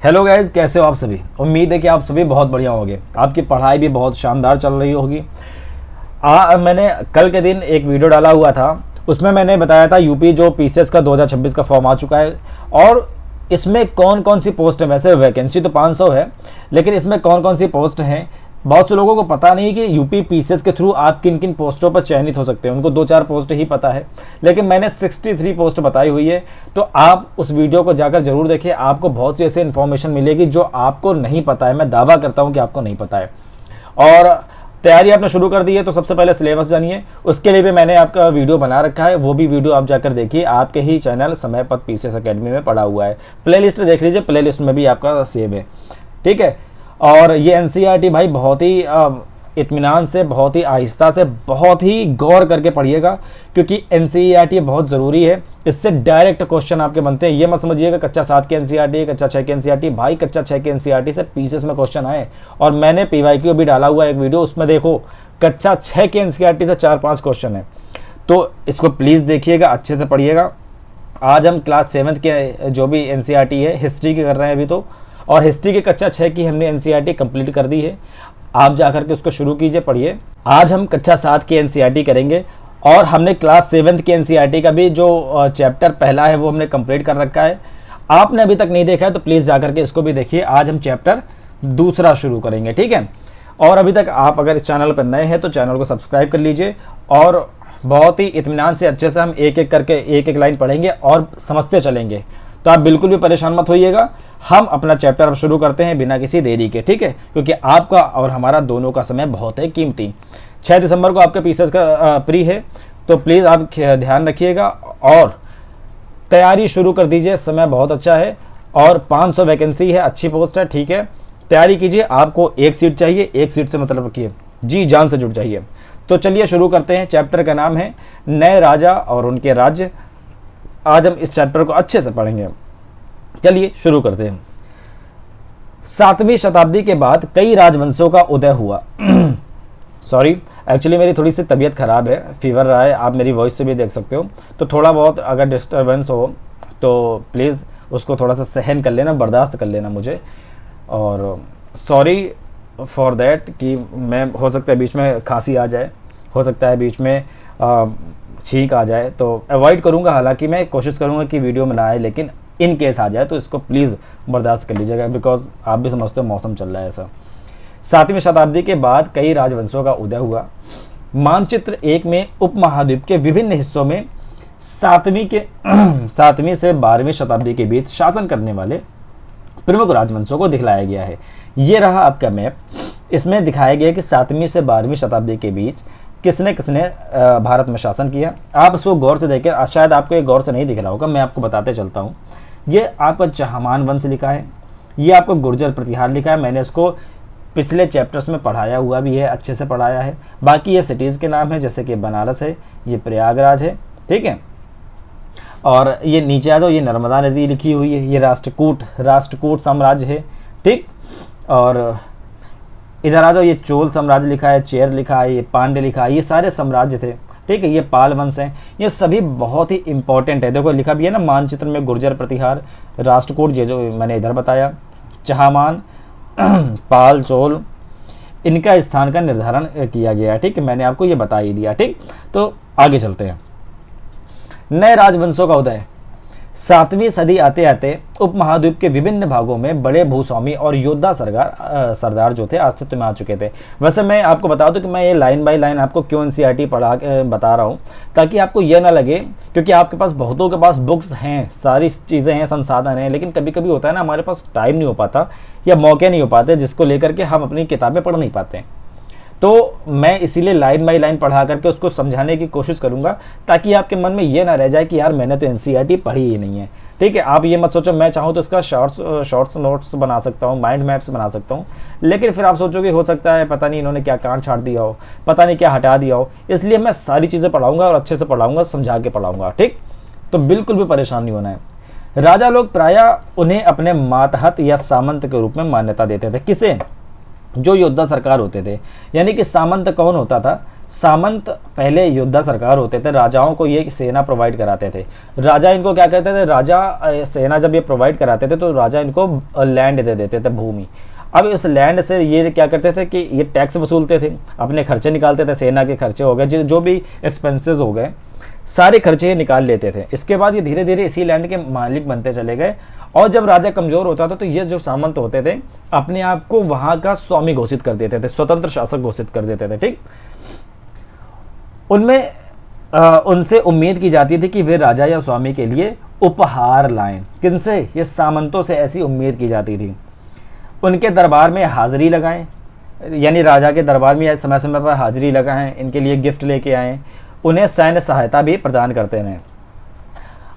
Hello guys, कैसे हो आप सभी। उम्मीद है कि आप सभी बहुत बढ़िया होंगे। आपकी पढ़ाई भी बहुत शानदार चल रही होगी। मैंने कल के दिन एक वीडियो डाला हुआ था, उसमें मैंने बताया था यूपी जो पीसीएस का 2026 का फॉर्म आ चुका है और इसमें कौन कौन सी पोस्ट है। वैसे वैकेंसी तो 500 है, लेकिन इसमें कौन कौन सी पोस्ट हैं बहुत से लोगों को पता नहीं कि यूपी पीसीएस के थ्रू आप किन किन पोस्टों पर चयनित हो सकते हैं। उनको 2-4 पोस्ट ही पता है, लेकिन मैंने 63 पोस्ट बताई हुई है। तो आप उस वीडियो को जाकर जरूर देखिए, आपको बहुत सी ऐसी इन्फॉर्मेशन मिलेगी जो आपको नहीं पता है। मैं दावा करता हूं कि आपको नहीं पता है। और तैयारी आपने शुरू कर दी है तो सबसे पहले सिलेबस जानिए। उसके लिए भी मैंने आपका वीडियो बना रखा है, वो भी वीडियो आप जाकर देखिए। आपके ही चैनल समय पथ पीसीएस अकेडमी में पड़ा हुआ है। प्लेलिस्ट देख लीजिए, प्लेलिस्ट में भी आपका सेव है, ठीक है। और ये एनसीईआरटी भाई बहुत ही इत्मीनान से, बहुत ही आहिस्ता से, बहुत ही गौर करके पढ़िएगा, क्योंकि एनसीईआरटी बहुत ज़रूरी है। इससे डायरेक्ट क्वेश्चन आपके बनते हैं। ये मत समझिएगा कच्चा 7 की एनसीईआरटी, कच्चा 6 की एनसीईआरटी। भाई कच्चा 6 की एनसीईआरटी से पीसीएस में क्वेश्चन आए, और मैंने पीवाईक्यू भी डाला हुआ एक वीडियो, उसमें देखो कच्चा 6 की एनसीईआरटी से 4-5 क्वेश्चन है। तो इसको प्लीज़ देखिएगा, अच्छे से पढ़िएगा। आज हम क्लास 7 के जो भी एनसीईआरटी है, हिस्ट्री की कर रहे हैं अभी तो, और हिस्ट्री के कच्चा 6 की हमने एनसीईआरटी कंप्लीट कर दी है। आप जाकर के उसको शुरू कीजिए, पढ़िए। आज हम कक्षा 7 की एनसीईआरटी करेंगे, और हमने क्लास 7 की एनसीईआरटी का भी जो चैप्टर पहला है वो हमने कंप्लीट कर रखा है। आपने अभी तक नहीं देखा है तो प्लीज़ जाकर के इसको भी देखिए। आज हम चैप्टर दूसरा शुरू करेंगे, ठीक है। और अभी तक आप अगर इस चैनल पर नए हैं तो चैनल को सब्सक्राइब कर लीजिए, और बहुत ही इत्मीनान से अच्छे से हम एक एक करके एक एक लाइन पढ़ेंगे और समझते चलेंगे। तो आप बिल्कुल भी परेशान मत होइएगा। हम अपना चैप्टर अब शुरू करते हैं बिना किसी देरी के, ठीक है, क्योंकि आपका और हमारा दोनों का समय बहुत है कीमती। 6 दिसंबर को आपके पीसीएस का प्री है, तो प्लीज़ आप ध्यान रखिएगा और तैयारी शुरू कर दीजिए। समय बहुत अच्छा है और 500 वैकेंसी है, अच्छी पोस्ट है, ठीक है। तैयारी कीजिए। आपको एक सीट चाहिए, एक सीट से मतलब रखिए, जी जान से जुड़ जाइए। तो चलिए शुरू करते हैं। चैप्टर का नाम है नए राजा और उनके राज्य। आज हम इस चैप्टर को अच्छे से पढ़ेंगे। चलिए शुरू करते हैं। 7वीं शताब्दी के बाद कई राजवंशों का उदय हुआ। सॉरी, एक्चुअली मेरी थोड़ी सी तबीयत खराब है, फीवर रहा है, आप मेरी वॉइस से भी देख सकते हो। तो थोड़ा बहुत अगर डिस्टर्बेंस हो तो प्लीज़ उसको थोड़ा सा सहन कर लेना, बर्दाश्त कर लेना मुझे। और सॉरी फॉर दैट कि मैं, हो सकता है बीच में खांसी आ जाए, हो सकता है बीच में छींक आ जाए, तो अवॉइड करूंगा। हालांकि मैं कोशिश करूंगा कि वीडियो में ना आए, लेकिन इन केस आ जाए तो इसको प्लीज़ बर्दाश्त कर लीजिएगा, बिकॉज आप भी समझते हो मौसम चल रहा है ऐसा। 7वीं शताब्दी के बाद कई राजवंशों का उदय हुआ। मानचित्र 1 में उपमहाद्वीप के विभिन्न हिस्सों में 7वीं से 12वीं शताब्दी के बीच शासन करने वाले प्रमुख राजवंशों को दिखलाया गया है। ये रहा आपका मैप। इसमें दिखाया गया है कि 7वीं से 12वीं शताब्दी के बीच किसने किसने भारत में शासन किया। आप इसको गौर से देखें, शायद आपको ये गौर से नहीं दिख रहा होगा, मैं आपको बताते चलता हूँ। ये आपका चहमान वंश लिखा है, ये आपको गुर्जर प्रतिहार लिखा है। मैंने इसको पिछले चैप्टर्स में पढ़ाया हुआ भी है, अच्छे से पढ़ाया है। बाकी ये सिटीज़ के नाम है, जैसे कि बनारस है, ये प्रयागराज है, ठीक है। और ये नीचे आ जाओ, ये नर्मदा नदी लिखी हुई है, ये राष्ट्रकूट साम्राज्य है, ठीक। और इधर आ जाओ, ये चोल साम्राज्य लिखा है, चेर लिखा है, ये पांड्य लिखा है, ये सारे साम्राज्य थे, ठीक है। ये पाल वंश हैं, ये सभी बहुत ही इंपॉर्टेंट है। देखो लिखा भी है ना मानचित्र में, गुर्जर प्रतिहार, राष्ट्रकूट, ये जो मैंने इधर बताया, चहामान, पाल, चोल, इनका स्थान का निर्धारण किया गया है, ठीक है। मैंने आपको ये बता ही दिया, ठीक। तो आगे चलते हैं। नए राजवंशों का उदय। 7वीं सदी आते आते उपमहाद्वीप के विभिन्न भागों में बड़े भूस्वामी और योद्धा सरदार जो थे अस्तित्व में आ चुके थे। वैसे मैं आपको बता दूं कि मैं ये लाइन बाय लाइन आपको क्यों एनसीईआरटी बता रहा हूँ, ताकि आपको ये ना लगे, क्योंकि आपके पास बहुतों के पास बुक्स हैं, सारी चीज़ें हैं, संसाधन हैं, लेकिन कभी कभी होता है ना हमारे पास टाइम नहीं हो पाता या मौके नहीं हो पाते, जिसको लेकर के हम अपनी किताबें पढ़ नहीं पाते हैं। तो मैं इसीलिए लाइन बाय लाइन पढ़ा करके उसको समझाने की कोशिश करूंगा, ताकि आपके मन में ये ना रह जाए कि यार मैंने तो एनसीईआरटी पढ़ी ही नहीं है, ठीक है। आप ये मत सोचो, मैं चाहूँ तो इसका शॉर्ट्स नोट्स बना सकता हूँ, माइंड मैप्स बना सकता हूँ, लेकिन फिर आप सोचोगे हो सकता है पता नहीं इन्होंने क्या कांड छाड़ दिया हो, पता नहीं क्या हटा दिया हो। इसलिए मैं सारी चीज़ें पढ़ाऊँगा और अच्छे से पढ़ाऊँगा, समझा के पढ़ाऊँगा, ठीक। तो बिल्कुल भी परेशान नहीं होना है। राजा लोग प्रायः उन्हें अपने मातहत या सामंत के रूप में मान्यता देते थे। किसे? जो योद्धा सरकार होते थे। यानी कि सामंत कौन होता था? सामंत पहले योद्धा सरकार होते थे, राजाओं को ये सेना प्रोवाइड कराते थे। राजा इनको क्या कहते थे, राजा सेना जब ये प्रोवाइड कराते थे तो राजा इनको लैंड दे देते थे, भूमि। अब इस लैंड से ये क्या करते थे कि ये टैक्स वसूलते थे, अपने खर्चे निकालते थे, सेना के खर्चे हो गए, जो भी एक्सपेंसेस हो गए, सारे खर्चे ये निकाल लेते थे। इसके बाद ये धीरे धीरे इसी लैंड के मालिक बनते चले गए। और जब राजा कमजोर होता था तो ये जो सामंत होते थे अपने आप को वहां का स्वामी घोषित कर देते थे, स्वतंत्र शासक घोषित कर देते थे। ठीक, उनमें उनसे उम्मीद की जाती थी कि वे राजा या स्वामी के लिए उपहार लाएं। किनसे? ये सामंतों से ऐसी उम्मीद की जाती थी। उनके दरबार में हाजिरी लगाएं, यानी राजा के दरबार में समय समय पर हाजिरी लगाएं, इनके लिए गिफ्ट लेके आएं, उन्हें सैन्य सहायता भी प्रदान करते रहें।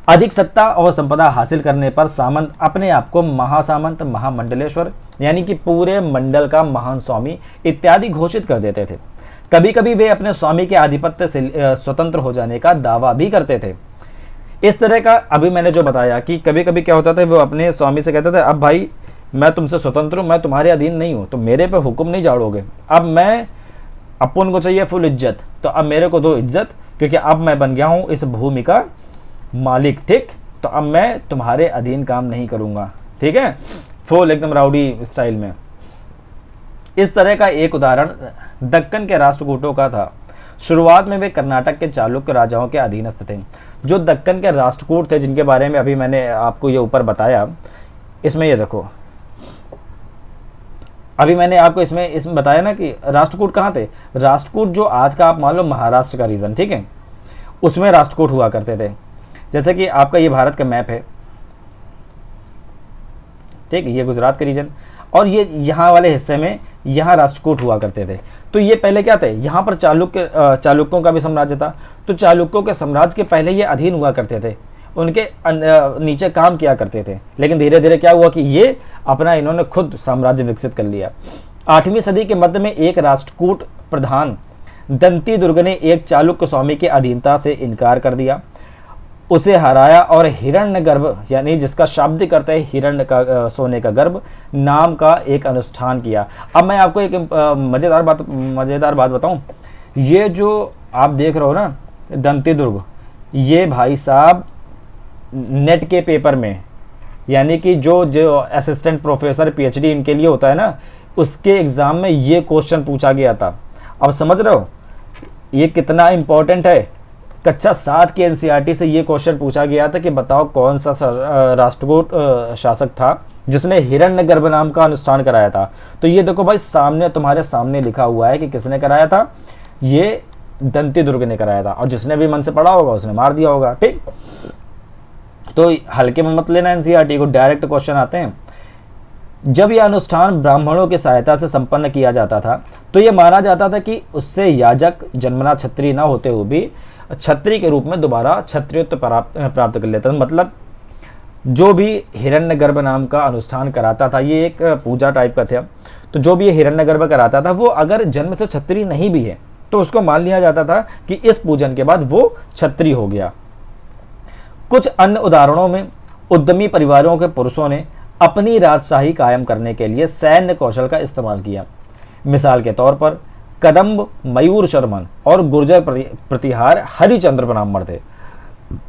अधिक सत्ता और संपदा हासिल करने पर सामंत अपने आप को महासामंत, महामंडलेश्वर यानी कि पूरे मंडल का महान स्वामी इत्यादि घोषित कर देते थे। कभी कभी वे अपने स्वामी के आधिपत्य से स्वतंत्र हो जाने का दावा भी करते थे। इस तरह का अभी मैंने जो बताया कि कभी कभी क्या होता था, वो अपने स्वामी से कहते थे, अब भाई मैं तुमसे स्वतंत्र हूँ, मैं तुम्हारे अधीन नहीं हूँ, तो मेरे पे हुक्म नहीं झाड़ोगे। अब मैं, अपन को चाहिए फुल इज्जत, तो अब मेरे को दो इज्जत, क्योंकि अब मैं बन गया हूँ इस भूमि का मालिक। ठीक, तो अब मैं तुम्हारे अधीन काम नहीं करूँगा। ठीक है, फुल एकदम राउडी स्टाइल में। इस तरह का एक उदाहरण दक्कन के राष्ट्रकूटों का था। शुरुआत में वे कर्नाटक के चालुक्य राजाओं के अधीनस्थ थे। जो दक्कन के राष्ट्रकूट थे, जिनके बारे में अभी मैंने आपको ये ऊपर बताया, इसमें ये देखो, अभी मैंने आपको इसमें बताया ना कि राष्ट्रकूट कहाँ थे। राष्ट्रकूट जो आज का आप मान लो महाराष्ट्र का रीजन, ठीक है, उसमें राष्ट्रकूट हुआ करते थे। जैसे कि आपका ये भारत का मैप है, ठीक है, ये गुजरात का रीजन, और ये यहाँ वाले हिस्से में यहाँ राष्ट्रकूट हुआ करते थे। तो ये पहले क्या थे, यहाँ पर चालुक्यों का भी साम्राज्य था। तो चालुक्यों के साम्राज्य के पहले ये अधीन हुआ करते थे, उनके नीचे काम किया करते थे। लेकिन धीरे धीरे क्या हुआ कि ये अपना इन्होंने खुद साम्राज्य विकसित कर लिया। 8वीं सदी के मध्य में एक राष्ट्रकूट प्रधान दंती दुर्ग ने एक चालुक्य स्वामी की अधीनता से इनकार कर दिया, उसे हराया और हिरण्यगर्भ, यानी जिसका शाब्दिक अर्थ है हिरण्य का, सोने का गर्भ नाम का एक अनुष्ठान किया। अब मैं आपको एक मजेदार बात बताऊं। ये जो आप देख रहे हो ना दंती दुर्ग, ये भाई साहब नेट के पेपर में, यानी कि जो असिस्टेंट प्रोफेसर पीएचडी इनके लिए होता है ना, उसके एग्जाम में ये क्वेश्चन पूछा गया था। अब समझ रहे हो ये कितना इंपॉर्टेंट है। कक्षा 7 के एनसीईआरटी से ये क्वेश्चन पूछा गया था कि बताओ कौन सा राष्ट्रकूट शासक था जिसने हिरण्यगर्भ नाम का अनुष्ठान कराया था। तो ये देखो भाई, सामने तुम्हारे सामने लिखा हुआ है कि किसने कराया था, ये दंती दुर्ग ने कराया था। और जिसने भी मन से पढ़ा होगा उसने मार दिया होगा। ठीक, तो हल्के में मत लेना एनसीईआरटी को, डायरेक्ट क्वेश्चन आते हैं। जब यह अनुष्ठान ब्राह्मणों की सहायता से संपन्न किया जाता था तो यह माना जाता था कि उससे याजक जन्मना क्षत्रिय न होते हुए भी क्षत्रिय के रूप में दोबारा क्षत्रियत्व प्राप्त कर लेता था। मतलब जो भी हिरण्यगर्भ नाम का अनुष्ठान कराता था, ये एक पूजा टाइप का था, तो जो भी ये हिरण्यगर्भ कराता था वो अगर जन्म से क्षत्रिय नहीं भी है तो उसको मान लिया जाता था कि इस पूजन के बाद वो क्षत्रिय हो गया। कुछ अन्य उदाहरणों में उद्यमी परिवारों के पुरुषों ने अपनी राजशाही कायम करने के लिए सैन्य कौशल का इस्तेमाल किया। मिसाल के तौर पर कदम्ब मयूर शर्मन और गुर्जर प्रतिहार हरिचंद्र ब्राह्मण थे,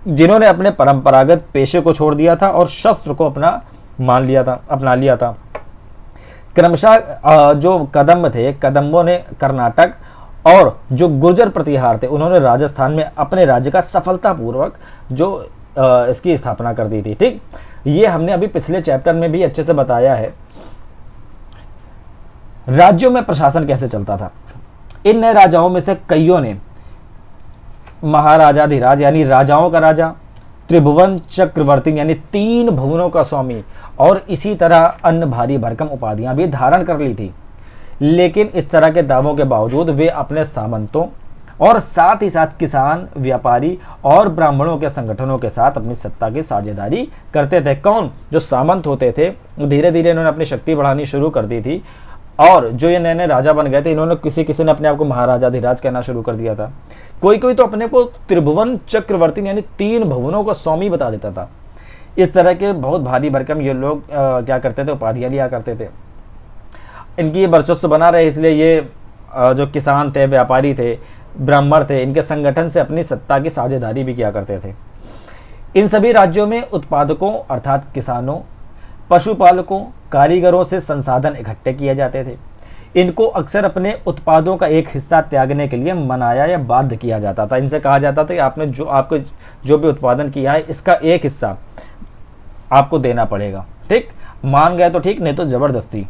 जिन्होंने अपने परंपरागत पेशे को छोड़ दिया था और शस्त्र को अपना लिया था। क्रमशः जो कदम्ब थे, कदम्बों ने कर्नाटक, और जो गुर्जर प्रतिहार थे उन्होंने राजस्थान में अपने राज्य का सफलतापूर्वक जो इसकी स्थापना कर दी थी। ठीक, ये हमने अभी पिछले चैप्टर में भी अच्छे से बताया है। राज्यों में प्रशासन कैसे चलता था। इन नए राजाओं में से कईयों ने महाराजाधिराज यानी राजाओं का राजा, त्रिभुवन चक्रवर्ती यानी 3 भुवनों का स्वामी और इसी तरह अन्य भारी भरकम उपाधियां भी धारण कर ली थी। लेकिन इस तरह के दावों के बावजूद वे अपने सामंतों और साथ ही साथ किसान, व्यापारी और ब्राह्मणों के संगठनों के साथ अपनी सत्ता की साझेदारी करते थे। कौन? जो सामंत होते थे, धीरे धीरे इन्होंने अपनी शक्ति बढ़ानी शुरू कर दी थी। और जो ये नए नए राजा बन गए थे, इन्होंने किसी ने अपने आप को महाराजाधिराज कहना शुरू कर दिया था। कोई तो अपने को त्रिभुवन चक्रवर्ती यानी 3 भुवनों का स्वामी बता देता था। इस तरह के बहुत भारी भरकम ये लोग क्या करते थे, उपाधियां लिया करते थे। इनकी ये वर्चस्व बना रहे, इसलिए ये जो किसान थे, व्यापारी थे, ब्राह्मण थे, इनके संगठन से अपनी सत्ता की साझेदारी भी किया करते थे। इन सभी राज्यों में उत्पादकों अर्थात किसानों, पशुपालकों, कारीगरों से संसाधन इकट्ठे किए जाते थे। इनको अक्सर अपने उत्पादों का एक हिस्सा त्यागने के लिए मनाया या बाध्य किया जाता था। इनसे कहा जाता था कि आपने जो भी उत्पादन किया है इसका एक हिस्सा आपको देना पड़ेगा, ठीक, मान गए तो ठीक, नहीं तो जबरदस्ती।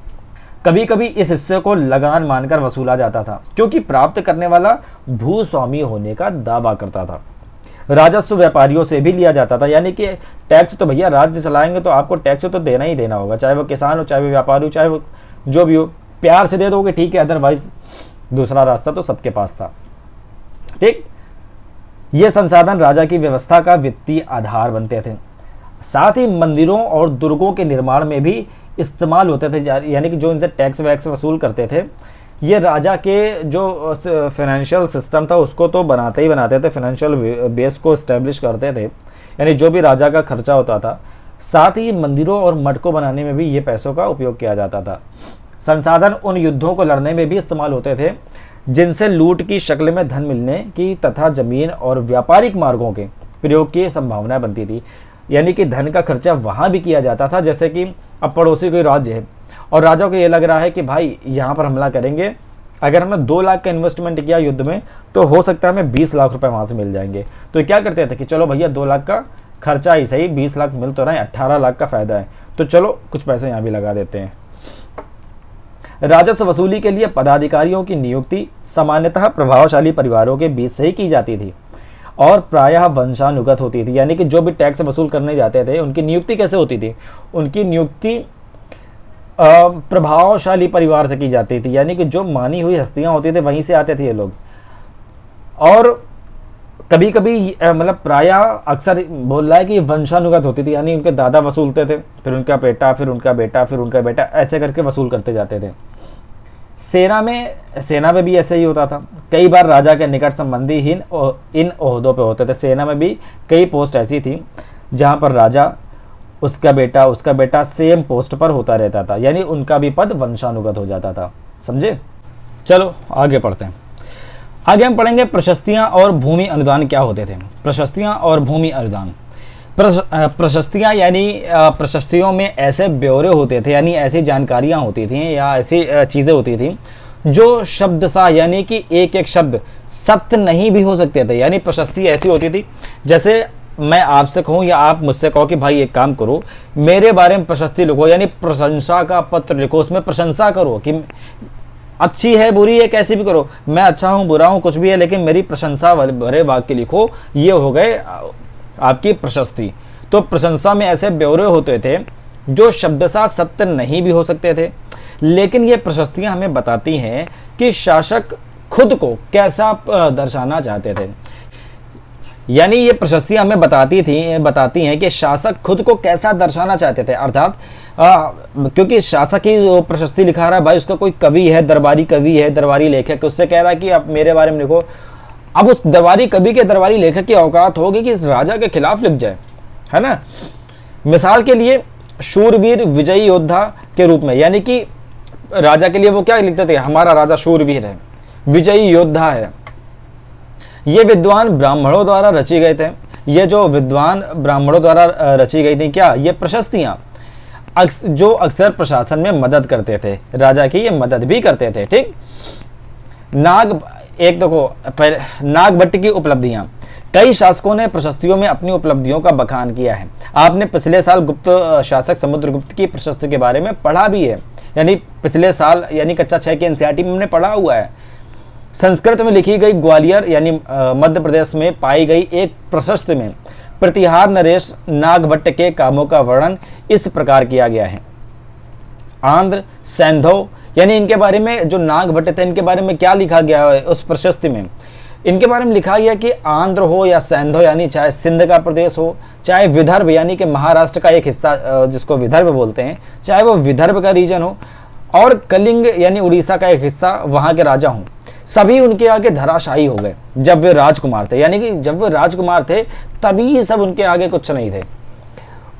कभी कभी इस हिस्से को लगान मानकर वसूला जाता था, क्योंकि प्राप्त करने वाला भूस्वामी होने का दावा करता था। राजस्व व्यापारियों से भी लिया जाता था, यानी कि टैक्स तो भैया राज्य चलाएंगे तो आपको टैक्स तो देना ही देना होगा, चाहे वो किसान हो, चाहे वो व्यापारी हो, चाहे वो जो भी हो, प्यार से दे दोगे ठीक है, अदरवाइज दूसरा रास्ता तो सबके पास था, ठीक। ये संसाधन राजा की व्यवस्था का वित्तीय आधार बनते थे। साथ ही मंदिरों और दुर्गों के निर्माण में भी इस्तेमाल होते थे, यानी कि जो इनसे टैक्स वैक्स वसूल करते थे, ये राजा के जो फाइनेंशियल सिस्टम था उसको तो बनाते ही बनाते थे, फाइनेंशियल बेस को इस्टेब्लिश करते थे, यानी जो भी राजा का खर्चा होता था। साथ ही मंदिरों और मठ को बनाने में भी ये पैसों का उपयोग किया जाता था। संसाधन उन युद्धों को लड़ने में भी इस्तेमाल होते थे जिनसे लूट की शक्ल में धन मिलने की तथा जमीन और व्यापारिक मार्गों के प्रयोग की संभावना बनती थी, यानी कि धन का खर्चा वहाँ भी किया जाता था। जैसे कि अब पड़ोसी कोई राज्य है और राजा को ये लग रहा है कि भाई यहाँ पर हमला करेंगे, अगर हमने 2 लाख का इन्वेस्टमेंट किया युद्ध में तो हो सकता है हमें 20 लाख रुपए वहाँ से मिल जाएंगे। तो क्या करते थे कि चलो भैया 2 लाख का खर्चा ही सही, 20 लाख मिल तो रहा है, 18 लाख का फायदा है, तो चलो कुछ पैसे यहाँ भी लगा देते हैं। राजस्व वसूली के लिए पदाधिकारियों की नियुक्ति सामान्यतः प्रभावशाली परिवारों के बीच से ही की जाती थी और प्रायः वंशानुगत होती थी, यानी कि जो भी टैक्स वसूल करने जाते थे उनकी नियुक्ति कैसे होती थी, उनकी नियुक्ति प्रभावशाली परिवार से की जाती थी, यानी कि जो मानी हुई हस्तियां होती थी वहीं से आते थे ये लोग। और कभी कभी मतलब प्रायः अक्सर बोल रहा है कि वंशानुगत होती थी, यानी उनके दादा वसूलते थे, फिर उनका बेटा, फिर उनका बेटा, फिर उनका बेटा, ऐसे करके वसूल करते जाते थे। सेना में भी ऐसे ही होता था। कई बार राजा के निकट संबंधी इन ओहदों पे होते थे। सेना में भी कई पोस्ट ऐसी थी जहाँ पर राजा, उसका बेटा सेम पोस्ट पर होता रहता था, यानी उनका भी पद वंशानुगत हो जाता था। समझे? चलो आगे पढ़ते हैं। आगे हम पढ़ेंगे प्रशस्तियां और भूमि अनुदान क्या होते थे। प्रशस्तियां और भूमि अनुदान। प्रशस्तियां यानी प्रशस्तियों में ऐसे ब्यौरे होते थे, यानी ऐसी जानकारियां होती थी या ऐसी चीज़ें होती थी जो शब्द सा, यानी कि एक एक शब्द सत्य नहीं भी हो सकते थे। यानी प्रशस्ति ऐसी होती थी, जैसे मैं आपसे कहूँ या आप मुझसे कहो कि भाई एक काम करो, मेरे बारे में प्रशस्ति लिखो, यानी प्रशंसा का पत्र लिखो, उसमें प्रशंसा करो कि अच्छी है बुरी है कैसी भी करो, मैं अच्छा हूँ बुरा हूँ कुछ भी है, लेकिन मेरी प्रशंसा भरे वाक्य लिखो, ये हो गए आपकी प्रशस्ति। तो प्रशंसा में ऐसे ब्यौरे होते थे जो शब्दशः सत्य नहीं भी हो सकते थे, लेकिन ये प्रशस्तियां हमें बताती हैं कि शासक खुद को कैसा दर्शाना चाहते थे। यानी ये प्रशस्तियां हमें बताती हैं कि शासक खुद को कैसा दर्शाना चाहते थे, अर्थात क्योंकि शासक ही जो प्रशस्ति लिखा रहा है, भाई उसका कोई कवि है, दरबारी लेखक, उससे कह रहा है कि आप मेरे बारे में लिखो। अब उस दरबारी कवि के दरबारी लेखक की औकात होगी कि इस राजा के खिलाफ लिख जाए, है ना। मिसाल के लिए शूरवीर विजयी योद्धा के रूप में, यानी कि राजा के लिए वो क्या लिखते थे, हमारा राजा शूरवीर है, विजयी योद्धा है। ये विद्वान ब्राह्मणों द्वारा रची गए थे। ये जो विद्वान ब्राह्मणों द्वारा रची गई थी क्या, ये प्रशस्तियां जो अक्सर प्रशासन में मदद करते थे, राजा की ये मदद भी करते थे, ठीक। नागभट्ट की उपलब्धियां। कई शासकों ने प्रशस्तियों में अपनी उपलब्धियों का बखान किया है। आपने पिछले साल गुप्त शासक समुद्रगुप्त की प्रशस्ति के बारे में पढ़ा भी है, यानी पिछले साल यानी कक्षा 6 की एनसीईआरटी में हमने पढ़ा हुआ है। संस्कृत में लिखी गई ग्वालियर यानी मध्य प्रदेश में पाई गई एक प्रशस्ति में प्रतिहार नरेश नागभट्ट के कामों का वर्णन इस प्रकार किया गया है। आंध्र सैंधव, यानी इनके बारे में जो नागभट्ट थे इनके बारे में क्या लिखा गया है उस प्रशस्ति में, इनके बारे में लिखा गया कि आंध्र हो या सैंधव, यानी चाहे सिंध का प्रदेश हो, चाहे विदर्भ यानी कि महाराष्ट्र का एक हिस्सा जिसको विदर्भ बोलते हैं, चाहे वो विदर्भ का रीजन हो, और कलिंग यानी उड़ीसा का एक हिस्सा, वहाँ के राजा हों, सभी उनके आगे धराशायी हो गए जब वे राजकुमार थे। यानी कि जब वे राजकुमार थे तभी सब उनके आगे कुछ नहीं थे।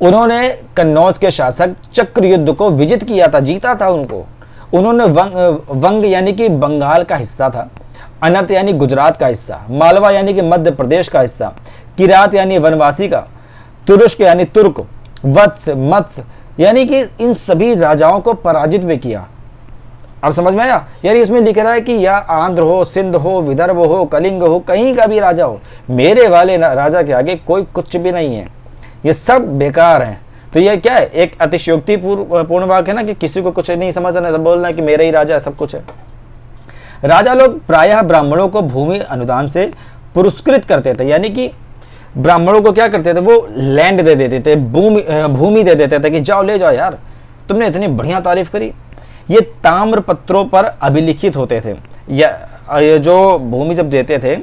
उन्होंने कन्नौज के शासक चक्र युद्ध को विजित किया था, जीता था उनको। उन्होंने वंग यानी कि बंगाल का हिस्सा था, अनर्त यानी गुजरात का हिस्सा, मालवा यानी कि मध्य प्रदेश का हिस्सा, किरात यानी वनवासी का, तुरुष्क यानी तुर्क, वत्स मत्स्य यानी कि इन सभी राजाओं को पराजित भी किया। अब समझ में आया? यानी इसमें लिख रहा है कि या आंध्र हो, सिंध हो, विदर्भ हो, कलिंग हो, कहीं का भी राजा हो, मेरे वाले राजा के आगे कोई कुछ भी नहीं है, ये सब बेकार हैं। तो ये क्या है? एक अतिशयोक्ति पूर्ण वाक्य है ना, कि किसी को कुछ नहीं समझना, सब बोलना है कि मेरा ही राजा है, सब कुछ है। राजा लोग प्रायः ब्राह्मणों को भूमि अनुदान से पुरस्कृत करते थे, यानी कि ब्राह्मणों को क्या करते थे, वो लैंड दे देते थे, भूमि दे देते थे कि जाओ ले जाओ यार, तुमने इतनी बढ़िया तारीफ करी। ये ताम्र पत्रों पर अभिलिखित होते थे, या ये जो भूमि जब देते थे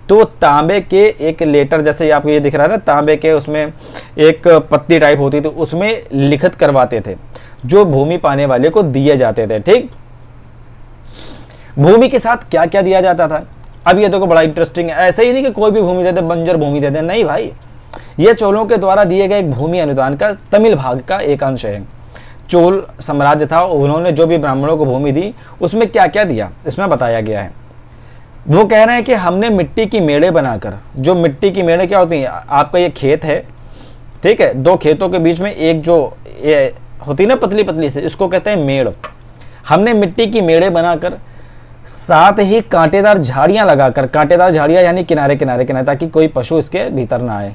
तो तांबे के एक लेटर, जैसे आपको ये दिख रहा है ना, तांबे के उसमें एक पत्ती टाइप होती थी, उसमें लिखित करवाते थे, जो भूमि पाने वाले को दिए जाते थे। ठीक, भूमि के साथ क्या क्या दिया जाता था, अब ये देखो बड़ा इंटरेस्टिंग है। ऐसे ही नहीं कि कोई भी भूमि दे दे, बंजर भूमि दे दे, नहीं भाई, ये चोलों के द्वारा दिए गए एक भूमि अनुदान का तमिल भाग का एक अंश है। चोल साम्राज्य था, उन्होंने जो भी ब्राह्मणों को भूमि दी उसमें क्या क्या दिया इसमें बताया गया है। वो कह रहे हैं कि हमने मिट्टी की मेड़े बनाकर, जो मिट्टी की मेड़े क्या होती हैं, आपका ये खेत है, ठीक है, दो खेतों के बीच में एक जो ये होती है ना पतली पतली से, इसको कहते हैं मेड़। हमने मिट्टी की मेड़े बनाकर, साथ ही कांटेदार झाड़ियां लगाकर, कांटेदार झाड़ियां यानी किनारे किनारे किनारे, ताकि कोई पशु इसके भीतर ना आए।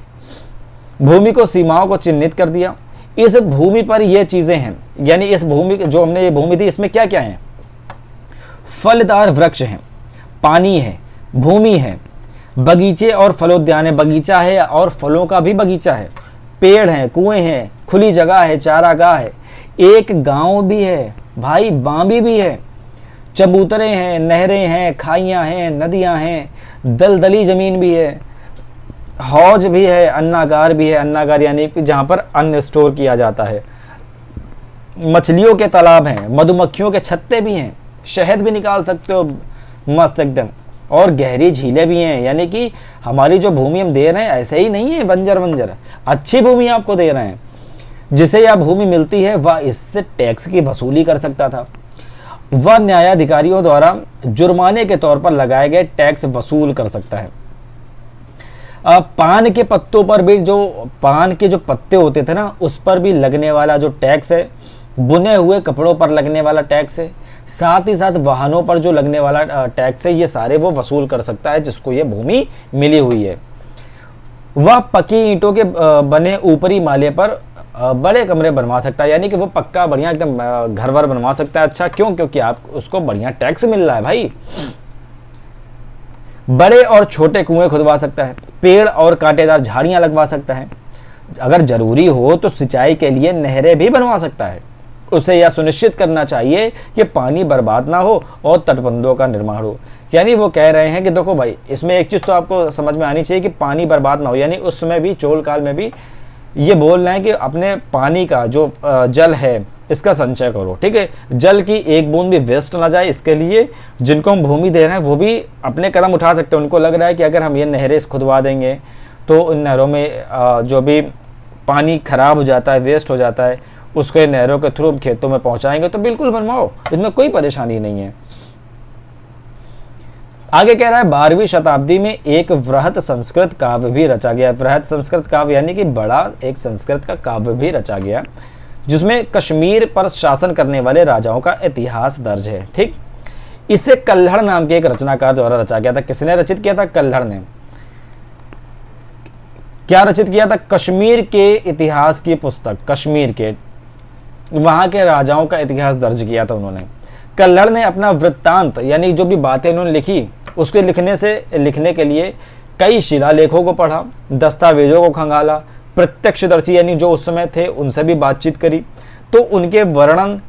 भूमि को सीमाओं को चिन्हित कर दिया। इस भूमि पर ये चीजें हैं, यानी इस भूमि जो हमने ये भूमि दी इसमें क्या क्या है, फलदार वृक्ष हैं, पानी है, भूमि है, बगीचे और फलोद्यान है, बगीचा है और फलों का भी बगीचा है, पेड़ हैं, कुएं हैं, खुली जगह है, चारागाह है, एक गांव भी है भाई, बांबी भी है, चबूतरे हैं, नहरें हैं, खाइयां हैं, नदियां हैं, दलदली जमीन भी है, हौज भी है, अन्नागार भी है, अन्नागार यानी कि जहां पर अन्न स्टोर किया जाता है, मछलियों के तालाब हैं, मधुमक्खियों के छत्ते भी हैं, शहद भी निकाल सकते हो मस्त एकदम, और गहरी झीलें भी हैं। यानी कि हमारी जो भूमि हम दे रहे हैं ऐसे ही नहीं है बंजर बंजर, अच्छी भूमि आपको दे रहे हैं। जिसे यह भूमि मिलती है वह इससे टैक्स की वसूली कर सकता था, वह न्यायाधिकारियों द्वारा जुर्माने के तौर पर लगाए गए टैक्स वसूल कर सकता है। पान के पत्तों पर भी, जो पान के जो पत्ते होते थे ना, उस पर भी लगने वाला जो टैक्स है, बुने हुए कपड़ों पर लगने वाला टैक्स है, साथ ही साथ वाहनों पर जो लगने वाला टैक्स है, ये सारे वो वसूल कर सकता है जिसको ये भूमि मिली हुई है। वह पक्की ईंटों के बने ऊपरी माले पर बड़े कमरे बनवा सकता है, यानी कि वो पक्का बढ़िया एकदम घर वर बनवा सकता है। अच्छा क्यों? क्योंकि आप उसको बढ़िया टैक्स मिल रहा है भाई। बड़े और छोटे कुएं खुदवा सकता है, पेड़ और कांटेदार झाड़ियां लगवा सकता है, अगर जरूरी हो तो सिंचाई के लिए नहरें भी बनवा सकता है। उसे यह सुनिश्चित करना चाहिए कि पानी बर्बाद ना हो और तटबंधों का निर्माण हो। यानी वो कह रहे हैं कि देखो भाई, इसमें एक चीज़ तो आपको समझ में आनी चाहिए कि पानी बर्बाद ना हो, यानी उस समय भी, चोल काल में भी ये बोल रहे हैं कि अपने पानी का जो जल है इसका संचय करो, ठीक है, जल की एक बूंद भी वेस्ट ना जाए। इसके लिए जिनको हम भूमि दे रहे हैं वो भी अपने कदम उठा सकते हैं। उनको लग रहा है कि अगर हम ये नहरें खुदवा देंगे तो उन नहरों में जो भी पानी खराब हो जाता है, वेस्ट हो जाता है, उसको नहरों के थ्रू खेतों में पहुंचाएंगे, तो बिल्कुल बनवाओ, इसमें कोई परेशानी नहीं है। आगे कह रहा है 12वीं शताब्दी में एक वृहत संस्कृत काव्य भी रचा गया। वृहत संस्कृत काव्य यानी कि बड़ा एक संस्कृत का काव्य भी रचा गया, जिसमें कश्मीर पर शासन करने वाले राजाओं का इतिहास दर्ज है। ठीक, इसे कल्हड़ नाम के एक रचनाकार द्वारा रचा गया था। किसने रचित किया था? कल्हड़ ने। क्या रचित किया था? कश्मीर के इतिहास की पुस्तक, कश्मीर के वहां के राजाओं का इतिहास दर्ज किया था उन्होंने। कल्हड़ ने अपना वृत्तांत यानी जो भी बातें उन्होंने लिखी उसके लिखने के लिए कई शिलालेखों को पढ़ा, दस्तावेजों को खंगाला, प्रत्यक्षदर्शी यानी जो उस समय थे उनसे भी बातचीत करी, तो उनके वर्णन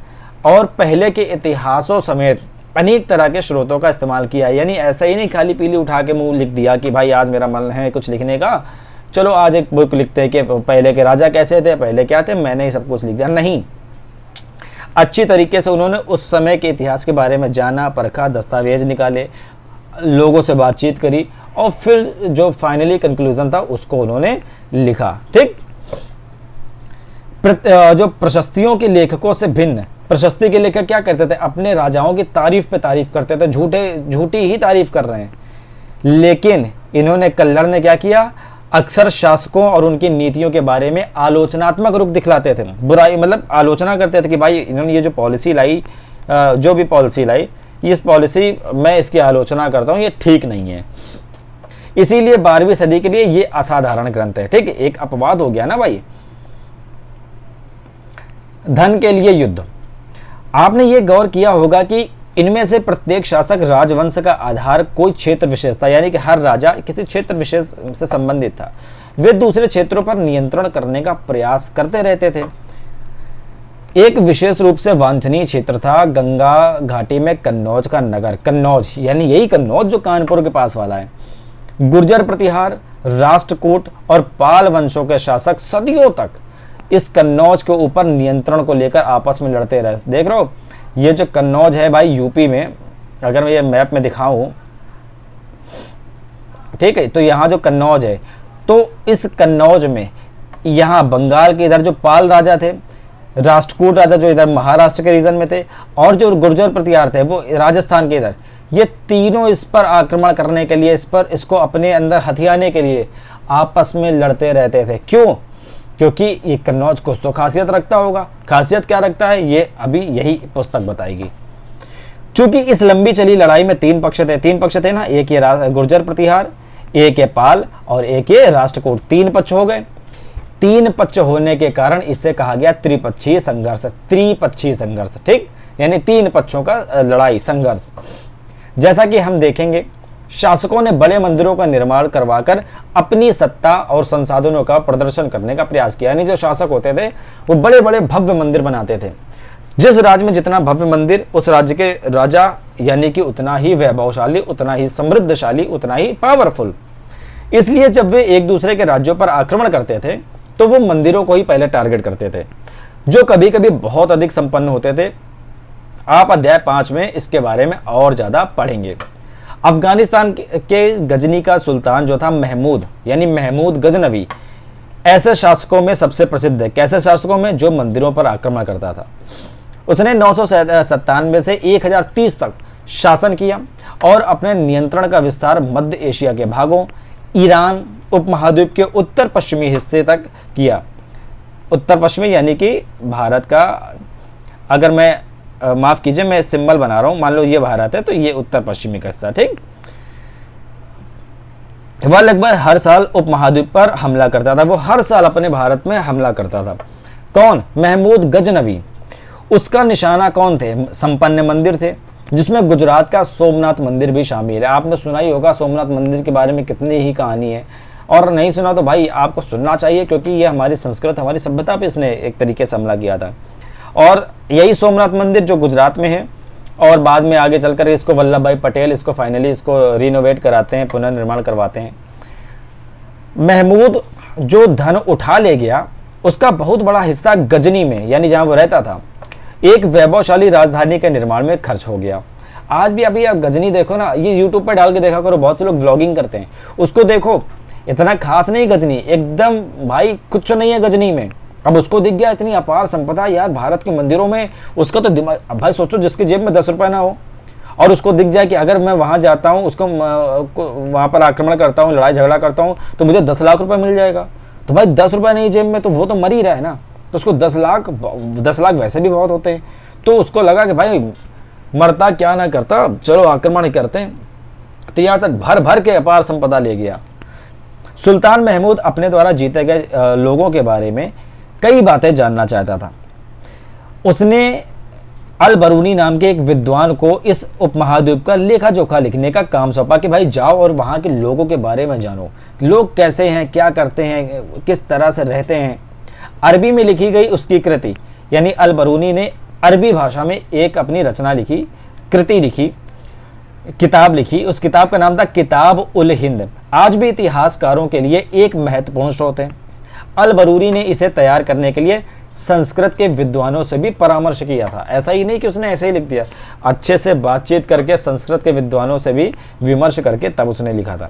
और पहले के इतिहासों समेत अनेक तरह के स्रोतों का इस्तेमाल किया। यानी ऐसा ही नहीं खाली पीली उठा के मुंह लिख दिया कि भाई आज मेरा मन है कुछ लिखने का, चलो आज एक बुक लिखते हैं कि पहले के राजा कैसे थे, पहले क्या थे, मैंने ही सब कुछ लिख दिया। नहीं, अच्छी तरीके से उन्होंने उस समय के इतिहास के बारे में जाना, परखा, दस्तावेज निकाले, लोगों से बातचीत करी और फिर जो फाइनली कंक्लूजन था उसको उन्होंने लिखा। ठीक, जो प्रशस्तियों के लेखकों से भिन्न प्रशस्ति के लेकर क्या करते थे, अपने राजाओं की तारीफ पे तारीफ करते थे, झूठी ही तारीफ कर रहे हैं। लेकिन इन्होंने, कल्लर ने क्या किया, अक्सर शासकों और उनकी नीतियों के बारे में आलोचनात्मक रुख दिखलाते थे, बुराई मतलब आलोचना करते थे कि भाई इन्होंने ये जो पॉलिसी लाई, जो भी पॉलिसी लाई, इस पॉलिसी मैं इसकी आलोचना करता हूँ, ये ठीक नहीं है। इसीलिए 12वीं सदी के लिए ये असाधारण ग्रंथ है। ठीक है, एक अपवाद हो गया ना भाई। धन के लिए युद्ध, आपने ये गौर किया होगा कि इनमें से प्रत्येक शासक राजवंश का आधार कोई क्षेत्र विशेष था, यानी कि हर राजा किसी क्षेत्र विशेष से संबंधित था। वे दूसरे क्षेत्रों पर नियंत्रण करने का प्रयास करते रहते थे। एक विशेष रूप से वांछनीय क्षेत्र था गंगा घाटी में कन्नौज का नगर। कन्नौज यानी यही कन्नौज जो कानपुर के पास वाला है। गुर्जर प्रतिहार, राष्ट्रकूट और पाल वंशों के शासक सदियों तक इस कन्नौज के ऊपर नियंत्रण को लेकर आपस में लड़ते रहे। देख रहे हो, ये जो कन्नौज है भाई यूपी में, अगर मैं ये मैप में दिखाऊं, ठीक है, तो यहाँ जो कन्नौज है, तो इस कन्नौज में यहाँ बंगाल के इधर जो पाल राजा थे, राष्ट्रकूट राजा जो इधर महाराष्ट्र के रीजन में थे, और जो गुर्जर प्रतिहार थे वो राजस्थान के इधर, ये तीनों इस पर आक्रमण करने के लिए, इसको अपने अंदर हथियाने के लिए आपस में लड़ते रहते थे। क्यों? क्योंकि ये कन्नौज कुछ तो खासियत रखता होगा। खासियत क्या रखता है, ये अभी यही पुस्तक बताएगी। चूंकि इस लंबी चली लड़ाई में तीन पक्ष थे ना, एक ये गुर्जर प्रतिहार, एक ये पाल और एक ये राष्ट्रकूट, तीन पक्ष हो गए। तीन पक्ष होने के कारण इसे कहा गया त्रिपक्षीय संघर्ष। त्रिपक्षीय संघर्ष, ठीक, यानी तीन पक्षों का लड़ाई, संघर्ष। जैसा कि हम देखेंगे, शासकों ने बड़े मंदिरों का निर्माण करवाकर अपनी सत्ता और संसाधनों का प्रदर्शन करने का प्रयास किया। यानी जो शासक होते थे वो बड़े बड़े भव्य मंदिर बनाते थे। जिस राज्य में जितना भव्य मंदिर, उस राज्य के राजा यानी कि उतना ही वैभवशाली, उतना ही समृद्धशाली, उतना ही पावरफुल। इसलिए जब वे एक दूसरे के राज्यों पर आक्रमण करते थे तो वो मंदिरों को ही पहले टारगेट करते थे, जो कभी कभी बहुत अधिक संपन्न होते थे। आप अध्याय 5 में इसके बारे में और ज्यादा पढ़ेंगे। अफगानिस्तान के गजनी का सुल्तान जो था महमूद, यानी महमूद गजनवी, ऐसे शासकों में सबसे प्रसिद्ध है। कैसे शासकों में? जो मंदिरों पर आक्रमण करता था। उसने 997 से 1030 तक शासन किया और अपने नियंत्रण का विस्तार मध्य एशिया के भागों, ईरान उपमहाद्वीप के उत्तर पश्चिमी हिस्से तक किया। उत्तर पश्चिमी यानी कि भारत का, अगर मैं माफ कीजिए मैं सिंबल बना रहा हूं, मान लो ये भारत है तो ये उत्तर पश्चिमी का हिस्सा, ठीक। वह लगभग हर साल उपमहाद्वीप पर हमला करता था। वो हर साल अपने भारत में हमला करता था। कौन? महमूद गजनवी। उसका निशाना कौन थे? संपन्न मंदिर थे, जिसमें गुजरात का सोमनाथ मंदिर भी शामिल है। आपने सुना ही होगा सोमनाथ मंदिर के बारे में, कितनी ही कहानी है, और नहीं सुना तो भाई आपको सुनना चाहिए, क्योंकि ये हमारी संस्कृत, हमारी सभ्यता पे इसने एक तरीके से हमला किया था। और यही सोमनाथ मंदिर जो गुजरात में है, और बाद में आगे चलकर इसको वल्लभ भाई पटेल इसको फाइनली इसको रिनोवेट कराते हैं, पुनर्निर्माण करवाते हैं। महमूद जो धन उठा ले गया, उसका बहुत बड़ा हिस्सा गजनी में, यानी जहां वो रहता था, एक वैभवशाली राजधानी के निर्माण में खर्च हो गया। आज भी अभी आप गजनी देखो ना, ये यूट्यूब पर डाल के देखा करो, बहुत से लोग व्लॉगिंग करते हैं, उसको देखो, इतना खास नहीं गजनी, एकदम भाई कुछ नहीं है गजनी में। अब उसको दिख गया इतनी अपार संपदा यार भारत के मंदिरों में, उसका तो दिमाग, अब भाई सोचो जिसके जेब में 10 रुपए ना हो और उसको दिख जाए कि अगर मैं वहां जाता हूँ, उसको वहां पर आक्रमण करता हूँ, लड़ाई झगड़ा करता हूँ, तो मुझे 10 लाख रुपए मिल जाएगा। तो भाई 10 रुपए नहीं जेब में, तो वो तो मर ही रहा है ना। तो उसको 10 लाख वैसे भी बहुत होते हैं। तो उसको लगा कि भाई मरता क्या ना करता, चलो आक्रमण ही करते हैं। तो यहाँ तक भर भर के अपार संपदा ले गया। सुल्तान महमूद अपने द्वारा जीते गए लोगों के बारे में कई बातें जानना चाहता था। उसने अल बरूनी नाम के एक विद्वान को इस उपमहाद्वीप का लेखा जोखा लिखने का काम सौंपा कि भाई जाओ और वहाँ के लोगों के बारे में जानो, लोग कैसे हैं, क्या करते हैं, किस तरह से रहते हैं। अरबी में लिखी गई उसकी कृति, यानी अल बरूनी ने अरबी भाषा में एक अपनी रचना लिखी, कृति लिखी, किताब लिखी। उस किताब का नाम था किताब उल हिंद। आज भी इतिहासकारों के लिए एक महत्वपूर्ण स्रोत है। अल बरूनी ने इसे तैयार करने के लिए संस्कृत के विद्वानों से भी परामर्श किया था। ऐसा ही नहीं कि उसने ऐसे ही लिख दिया, अच्छे से बातचीत करके संस्कृत के विद्वानों से भी विमर्श करके तब उसने लिखा था।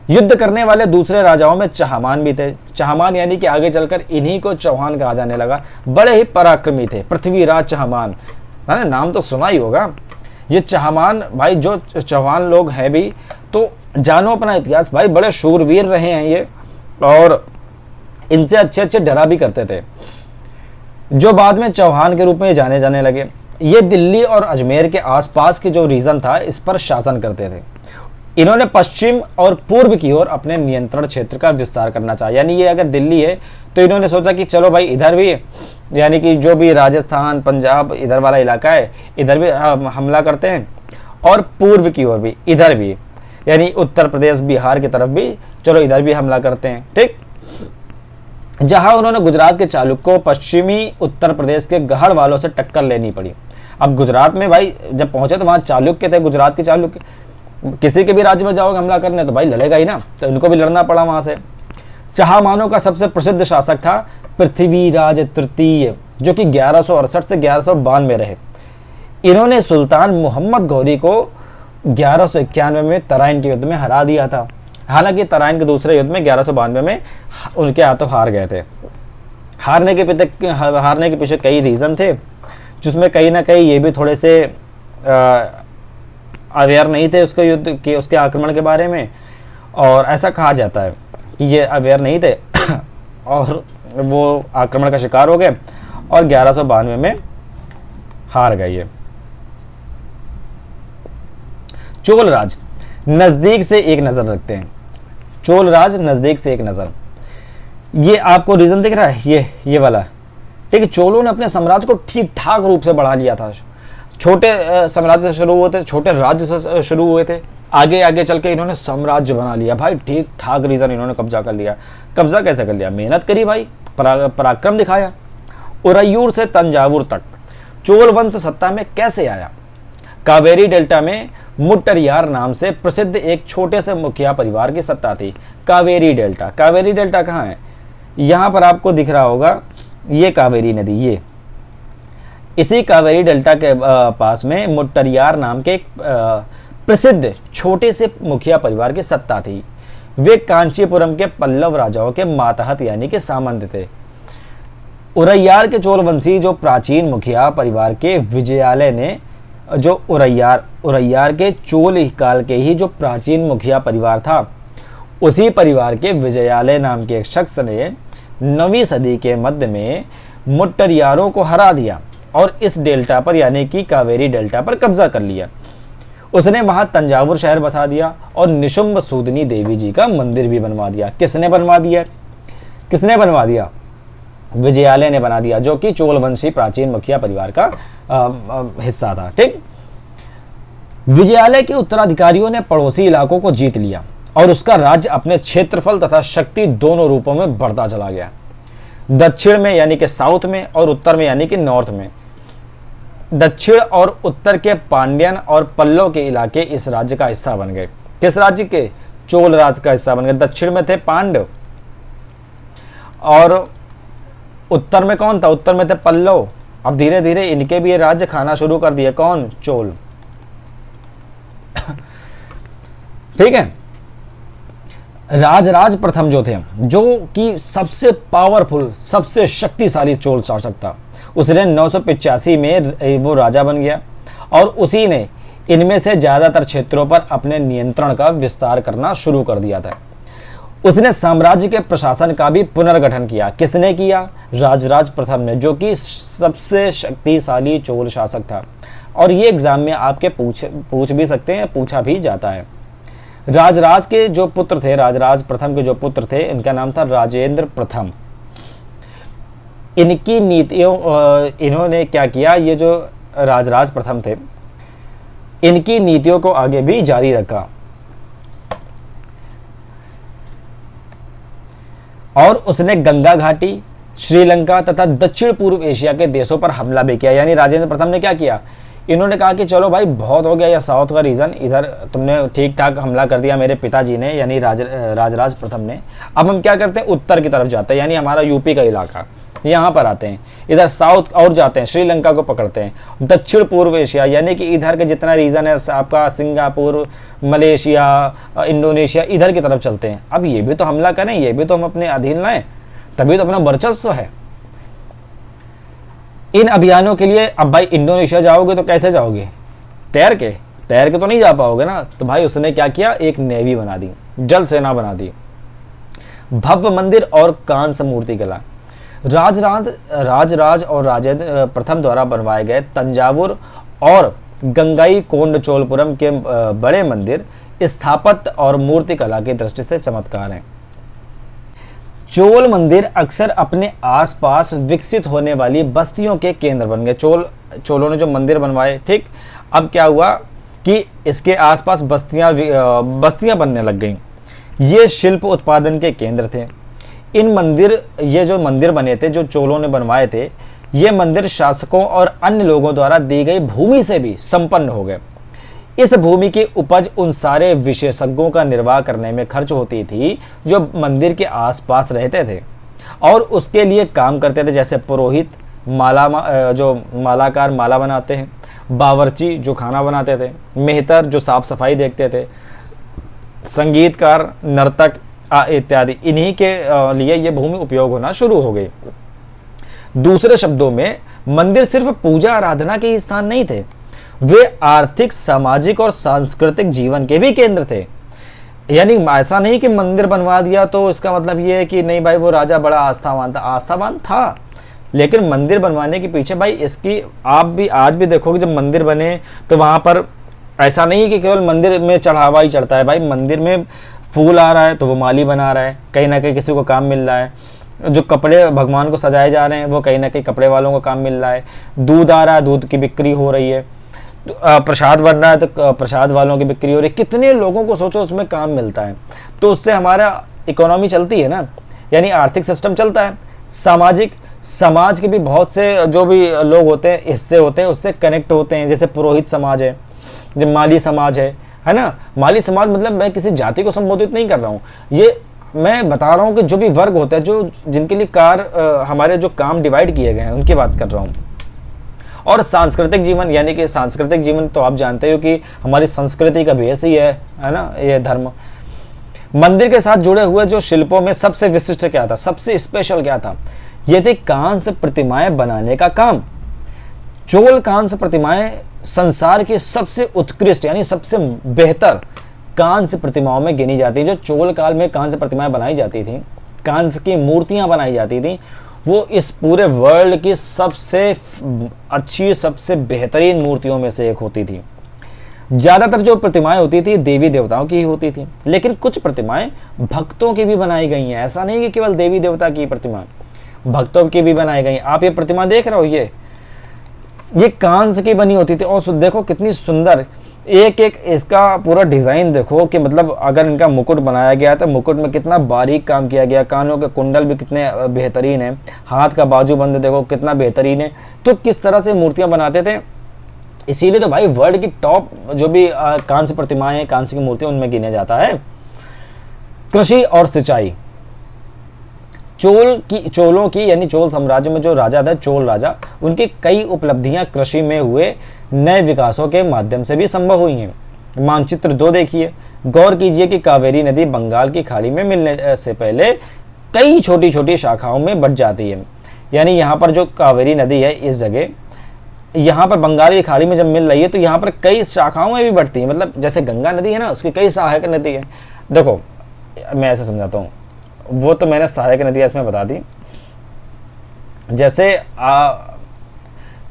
युद्ध करने वाले दूसरे राजाओं में चहमान भी थे। चहमान यानी कि आगे चलकर इन्हीं को चौहान कहा जाने लगा। बड़े ही पराक्रमी थे पृथ्वीराज चहमान, मैंने नाम तो सुना ही होगा। ये चहमान भाई, जो चौहान लोग हैं भी, तो जानो अपना इतिहास भाई, बड़े शूरवीर रहे हैं ये, और इनसे अच्छे अच्छे डरा भी करते थे, जो बाद में चौहान के रूप में जाने जाने लगे। ये दिल्ली और अजमेर के आसपास के जो रीजन था इस पर शासन करते थे। इन्होंने पश्चिम और पूर्व की ओर अपने नियंत्रण क्षेत्र का विस्तार करना चाहा। यानी ये अगर दिल्ली है तो इन्होंने सोचा कि चलो भाई इधर भी, यानी कि जो भी राजस्थान पंजाब इधर वाला इलाका है, इधर भी हमला करते हैं, और पूर्व की ओर भी, इधर भी, यानी उत्तर प्रदेश बिहार की तरफ भी, चलो इधर भी हमला करते हैं। ठीक, जहां उन्होंने गुजरात के चालुक्यों, पश्चिमी उत्तर प्रदेश के गढ़ वालों से टक्कर लेनी पड़ी। अब गुजरात में भाई जब पहुंचे तो वहां चालुक्य थे, गुजरात के चालुक्य। किसी के भी राज्य में जाओगे हमला करने तो भाई लड़ेगा ही ना, तो इनको भी लड़ना पड़ा वहां से। चहामानों का सबसे प्रसिद्ध शासक था पृथ्वीराज तृतीय, जो कि 1168 से 1192 रहे। इन्होंने सुल्तान मोहम्मद गौरी को 1191 में तराइन के युद्ध में हरा दिया था। हालांकि तराइन के दूसरे युद्ध में 1192 में उनके हाथों हार गए थे। हारने के पीछे कई रीजन थे, जिसमें कहीं ना कहीं ये भी थोड़े से अवेयर नहीं थे उसके युद्ध के, उसके आक्रमण के बारे में, और ऐसा कहा जाता है कि ये अवेयर नहीं थे और वो आक्रमण का शिकार हो गए और 1192 में हार गए ये। चोल राज नजदीक से एक नजर रखते हैं। चोल राज नजदीक से एक नजर, ये आपको रीजन दिख रहा है, ये वाला। ठीक है, चोलों ने अपने साम्राज्य को ठीक ठाक रूप से बढ़ा लिया था। छोटे साम्राज्य से शुरू हुए थे, छोटे राज्य से शुरू हुए थे, आगे आगे चल के इन्होंने साम्राज्य बना लिया भाई। ठीक ठाक रीजन, इन्होंने कब्जा कर लिया। कब्जा कैसे कर लिया? मेहनत करी भाई, पराक्रम दिखाया। उरैयूर से तंजावुर तक चोल वंश सत्ता में कैसे आया? कावेरी डेल्टा में मुट्टरियार नाम से प्रसिद्ध एक छोटे से मुखिया परिवार की सत्ता थी। कावेरी डेल्टा, कावेरी डेल्टा कहाँ है? यहां पर आपको दिख रहा होगा, ये कावेरी नदी, ये इसी कावेरी डेल्टा के पास में मुट्टरियार नाम के एक प्रसिद्ध छोटे से मुखिया परिवार की सत्ता थी। वे कांचीपुरम के पल्लव राजाओं के मातहत यानी कि सामंत थे। उरैयार के चोलवंशी जो प्राचीन मुखिया परिवार के विजयालय ने, जो उरैयार के चोल काल के ही जो प्राचीन मुखिया परिवार था, उसी परिवार के विजयालय नाम के एक शख्स ने 9वीं सदी के मध्य में मुट्टरियारों को हरा दिया और इस डेल्टा पर यानी कि कावेरी डेल्टा पर कब्जा कर लिया। उसने वहां तंजावुर शहर बसा दिया और निशुंभ सूदनी देवी जी का मंदिर भी बनवा दिया। किसने बनवा दिया? विजयालय ने बना दिया, जो कि चोलवंशी प्राचीन मुखिया परिवार का हिस्सा था। ठीक, विजयालय के उत्तराधिकारियों ने पड़ोसी इलाकों को जीत लिया और उसका राज्य अपने क्षेत्रफल तथा शक्ति दोनों रूपों में बढ़ता चला गया। दक्षिण में यानी कि साउथ में और उत्तर में यानी कि नॉर्थ में। दक्षिण और उत्तर के पांड्यन और पल्लव के इलाके इस राज्य का हिस्सा बन गए। किस राज्य के? चोल राज्य का हिस्सा बन गए। दक्षिण में थे पांडव और उत्तर में कौन था? उत्तर में थे पल्लव। अब धीरे धीरे इनके भी ये राज्य खाना शुरू कर दिए। कौन? चोल। ठीक है, राजराज प्रथम जो थे, जो कि सबसे पावरफुल, सबसे शक्तिशाली चोल शासक था, उसने 985 में वो राजा बन गया और उसी ने इनमें से ज्यादातर क्षेत्रों पर अपने नियंत्रण का विस्तार करना शुरू कर दिया था। उसने साम्राज्य के प्रशासन का भी पुनर्गठन किया। किसने किया? राजराज प्रथम ने, जो कि सबसे शक्तिशाली चोल शासक था। और ये एग्जाम में आपके पूछ भी सकते हैं, पूछा भी जाता है। राजराज के जो पुत्र थे, राजराज प्रथम के जो पुत्र थे, इनका नाम था राजेंद्र प्रथम। इनकी नीतियों, इन्होंने क्या किया? ये जो राजराज प्रथम थे, इनकी नीतियों को आगे भी जारी रखा और उसने गंगा घाटी, श्रीलंका तथा दक्षिण पूर्व एशिया के देशों पर हमला भी किया। यानी राजेंद्र प्रथम ने क्या किया? इन्होंने कहा कि चलो भाई बहुत हो गया या साउथ का रीजन, इधर तुमने ठीक ठाक हमला कर दिया मेरे पिताजी ने, यानी राजराज प्रथम ने। अब हम क्या करते हैं? उत्तर की तरफ जाते हैं, यानी हमारा यूपी का इलाका, यहाँ पर आते हैं, इधर साउथ और जाते हैं, श्रीलंका को पकड़ते हैं, दक्षिण पूर्व एशिया यानी कि इधर के जितना रीजन है आपका, सिंगापुर, मलेशिया, इंडोनेशिया, इधर की तरफ चलते हैं। अब ये भी तो हमला करें, ये भी तो हम अपने अधीन लाएं, तभी तो अपना वर्चस्व है। इन अभियानों के लिए अब भाई इंडोनेशिया जाओगे तो कैसे जाओगे? तैर के तो नहीं जा पाओगे ना। तो भाई उसने क्या किया, एक नेवी बना दी, जल सेना बना दी। भव्य मंदिर और कांस्य मूर्ति कला, राजराज और राजेंद्र प्रथम द्वारा बनवाए गए तंजावुर और गंगाई कोंडचोलपुरम के बड़े मंदिर स्थापत्य और मूर्ति कला की दृष्टि से चमत्कार हैं। चोल मंदिर अक्सर अपने आसपास विकसित होने वाली बस्तियों के केंद्र बन गए। चोलों ने जो मंदिर बनवाए, ठीक, अब क्या हुआ कि इसके आसपास बस्तियां बनने लग गईं। ये शिल्प उत्पादन के केंद्र थे। ये जो मंदिर बने थे, जो चोलों ने बनवाए थे, ये मंदिर शासकों और अन्य लोगों द्वारा दी गई भूमि से भी संपन्न हो गए। इस भूमि की उपज उन सारे विशेषज्ञों का निर्वाह करने में खर्च होती थी जो मंदिर के आसपास रहते थे और उसके लिए काम करते थे, जैसे पुरोहित, जो मालाकार माला बनाते हैं, बावर्ची जो खाना बनाते थे, मेहतर जो साफ सफाई देखते थे, संगीतकार, नर्तक इत्यादि। इन्हीं के लिए ये भूमि उपयोग होना शुरू हो गई। दूसरे शब्दों में मंदिर सिर्फ पूजा आराधना के स्थान नहीं थे, वे आर्थिक, सामाजिक और सांस्कृतिक जीवन के भी केंद्र थे। यानी ऐसा नहीं कि मंदिर बनवा दिया तो इसका मतलब ये है कि नहीं भाई वो राजा बड़ा आस्थावान था, लेकिन मंदिर बनवाने के पीछे भाई इसकी आप भी आज भी देखोगे, जब मंदिर बने तो वहां पर ऐसा नहीं कि केवल मंदिर में चढ़ावा ही चढ़ता है। भाई मंदिर में फूल आ रहा है तो वो माली बना रहा है, कहीं ना कहीं किसी को काम मिल रहा है। जो कपड़े भगवान को सजाए जा रहे हैं वो कहीं ना कहीं कपड़े वालों को काम मिल रहा है। दूध आ रहा है, दूध की बिक्री हो रही है। प्रसाद बन रहा है तो प्रसाद वालों की बिक्री हो रही है। कितने लोगों को सोचो उसमें काम मिलता है, तो उससे हमारा इकोनॉमी चलती है ना, यानी आर्थिक सिस्टम चलता है। समाज के भी बहुत से जो भी लोग होते हैं, हिस्से होते हैं, उससे कनेक्ट होते हैं। जैसे पुरोहित समाज है, जब माली समाज है ना। माली समाज मतलब मैं किसी जाति को संबोधित नहीं कर रहा हूँ, ये मैं बता रहा हूँ कि जो भी वर्ग होता है, जो जिनके लिए हमारे जो काम डिवाइड किए गए हैं उनकी बात कर रहा हूँ। और सांस्कृतिक जीवन, यानी कि सांस्कृतिक जीवन तो आप जानते हो कि हमारी संस्कृति का बेस ही है ना, ये धर्म। मंदिर के साथ जुड़े हुए जो शिल्पों में सबसे विशिष्ट क्या था, सबसे स्पेशल क्या था, ये थे कांस्य प्रतिमाएं बनाने का काम। चोल कांस्य प्रतिमाएं संसार की सबसे उत्कृष्ट यानी सबसे बेहतर कांस्य प्रतिमाओं में गिनी जाती है। जो चोल काल में कांस्य प्रतिमाएं बनाई जाती थी, कांस्य की मूर्तियां बनाई जाती थी, वो इस पूरे वर्ल्ड की सबसे अच्छी, सबसे बेहतरीन मूर्तियों में से एक होती थी। ज़्यादातर जो प्रतिमाएं होती थी देवी देवताओं की ही होती थी, लेकिन कुछ प्रतिमाएं भक्तों की भी बनाई गई हैं। ऐसा नहीं कि केवल देवी देवता की प्रतिमा, भक्तों की भी बनाई गई। आप ये प्रतिमा देख रहे हो, ये कांस्य की बनी होती थी और देखो कितनी सुंदर, एक एक इसका पूरा डिज़ाइन देखो कि मतलब अगर इनका मुकुट बनाया गया तो मुकुट में कितना बारीक काम किया गया, कानों के कुंडल भी कितने बेहतरीन है, हाथ का बाजूबंद देखो कितना बेहतरीन है। तो किस तरह से मूर्तियां बनाते थे, इसीलिए तो भाई वर्ल्ड की टॉप जो भी कांस्य प्रतिमाएं हैं, कांस्य की मूर्तियां, उनमें गिने जाता है। कृषि और सिंचाई, चोलों की यानी चोल साम्राज्य में जो राजा था, चोल राजा, उनकी कई उपलब्धियां कृषि में हुए नए विकासों के माध्यम से भी संभव हुई हैं। मानचित्र 2 देखिए, गौर कीजिए कि कावेरी नदी बंगाल की खाड़ी में मिलने से पहले कई छोटी छोटी शाखाओं में बट जाती है। यानी यहाँ पर जो कावेरी नदी है, इस जगह यहाँ पर बंगाल की खाड़ी में जब मिल रही है तो यहाँ पर कई शाखाओं में भी बढ़ती है। मतलब जैसे गंगा नदी है ना, उसकी कई सहायक नदी है। देखो मैं ऐसे समझाता हूँ, वो तो मैंने सहायक नदी इसमें बता दी। जैसे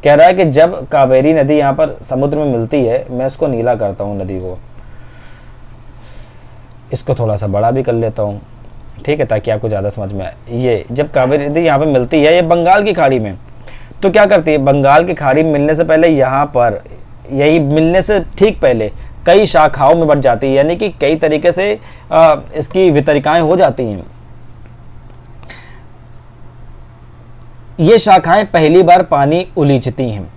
कह रहा है कि जब कावेरी नदी यहाँ पर समुद्र में मिलती है, मैं इसको नीला करता हूँ नदी को, इसको थोड़ा सा बड़ा भी कर लेता हूँ, ठीक है, ताकि आपको ज़्यादा समझ में आए। ये जब कावेरी नदी यहाँ पर मिलती है, ये बंगाल की खाड़ी में, तो क्या करती है, बंगाल की खाड़ी में मिलने से पहले यहाँ पर, यही मिलने से ठीक पहले कई शाखाओं में बढ़ जाती है। यानी कि कई तरीके से इसकी वितरिकाएं हो जाती हैं। ये शाखाएं पहली बार पानी उलीचती हैं,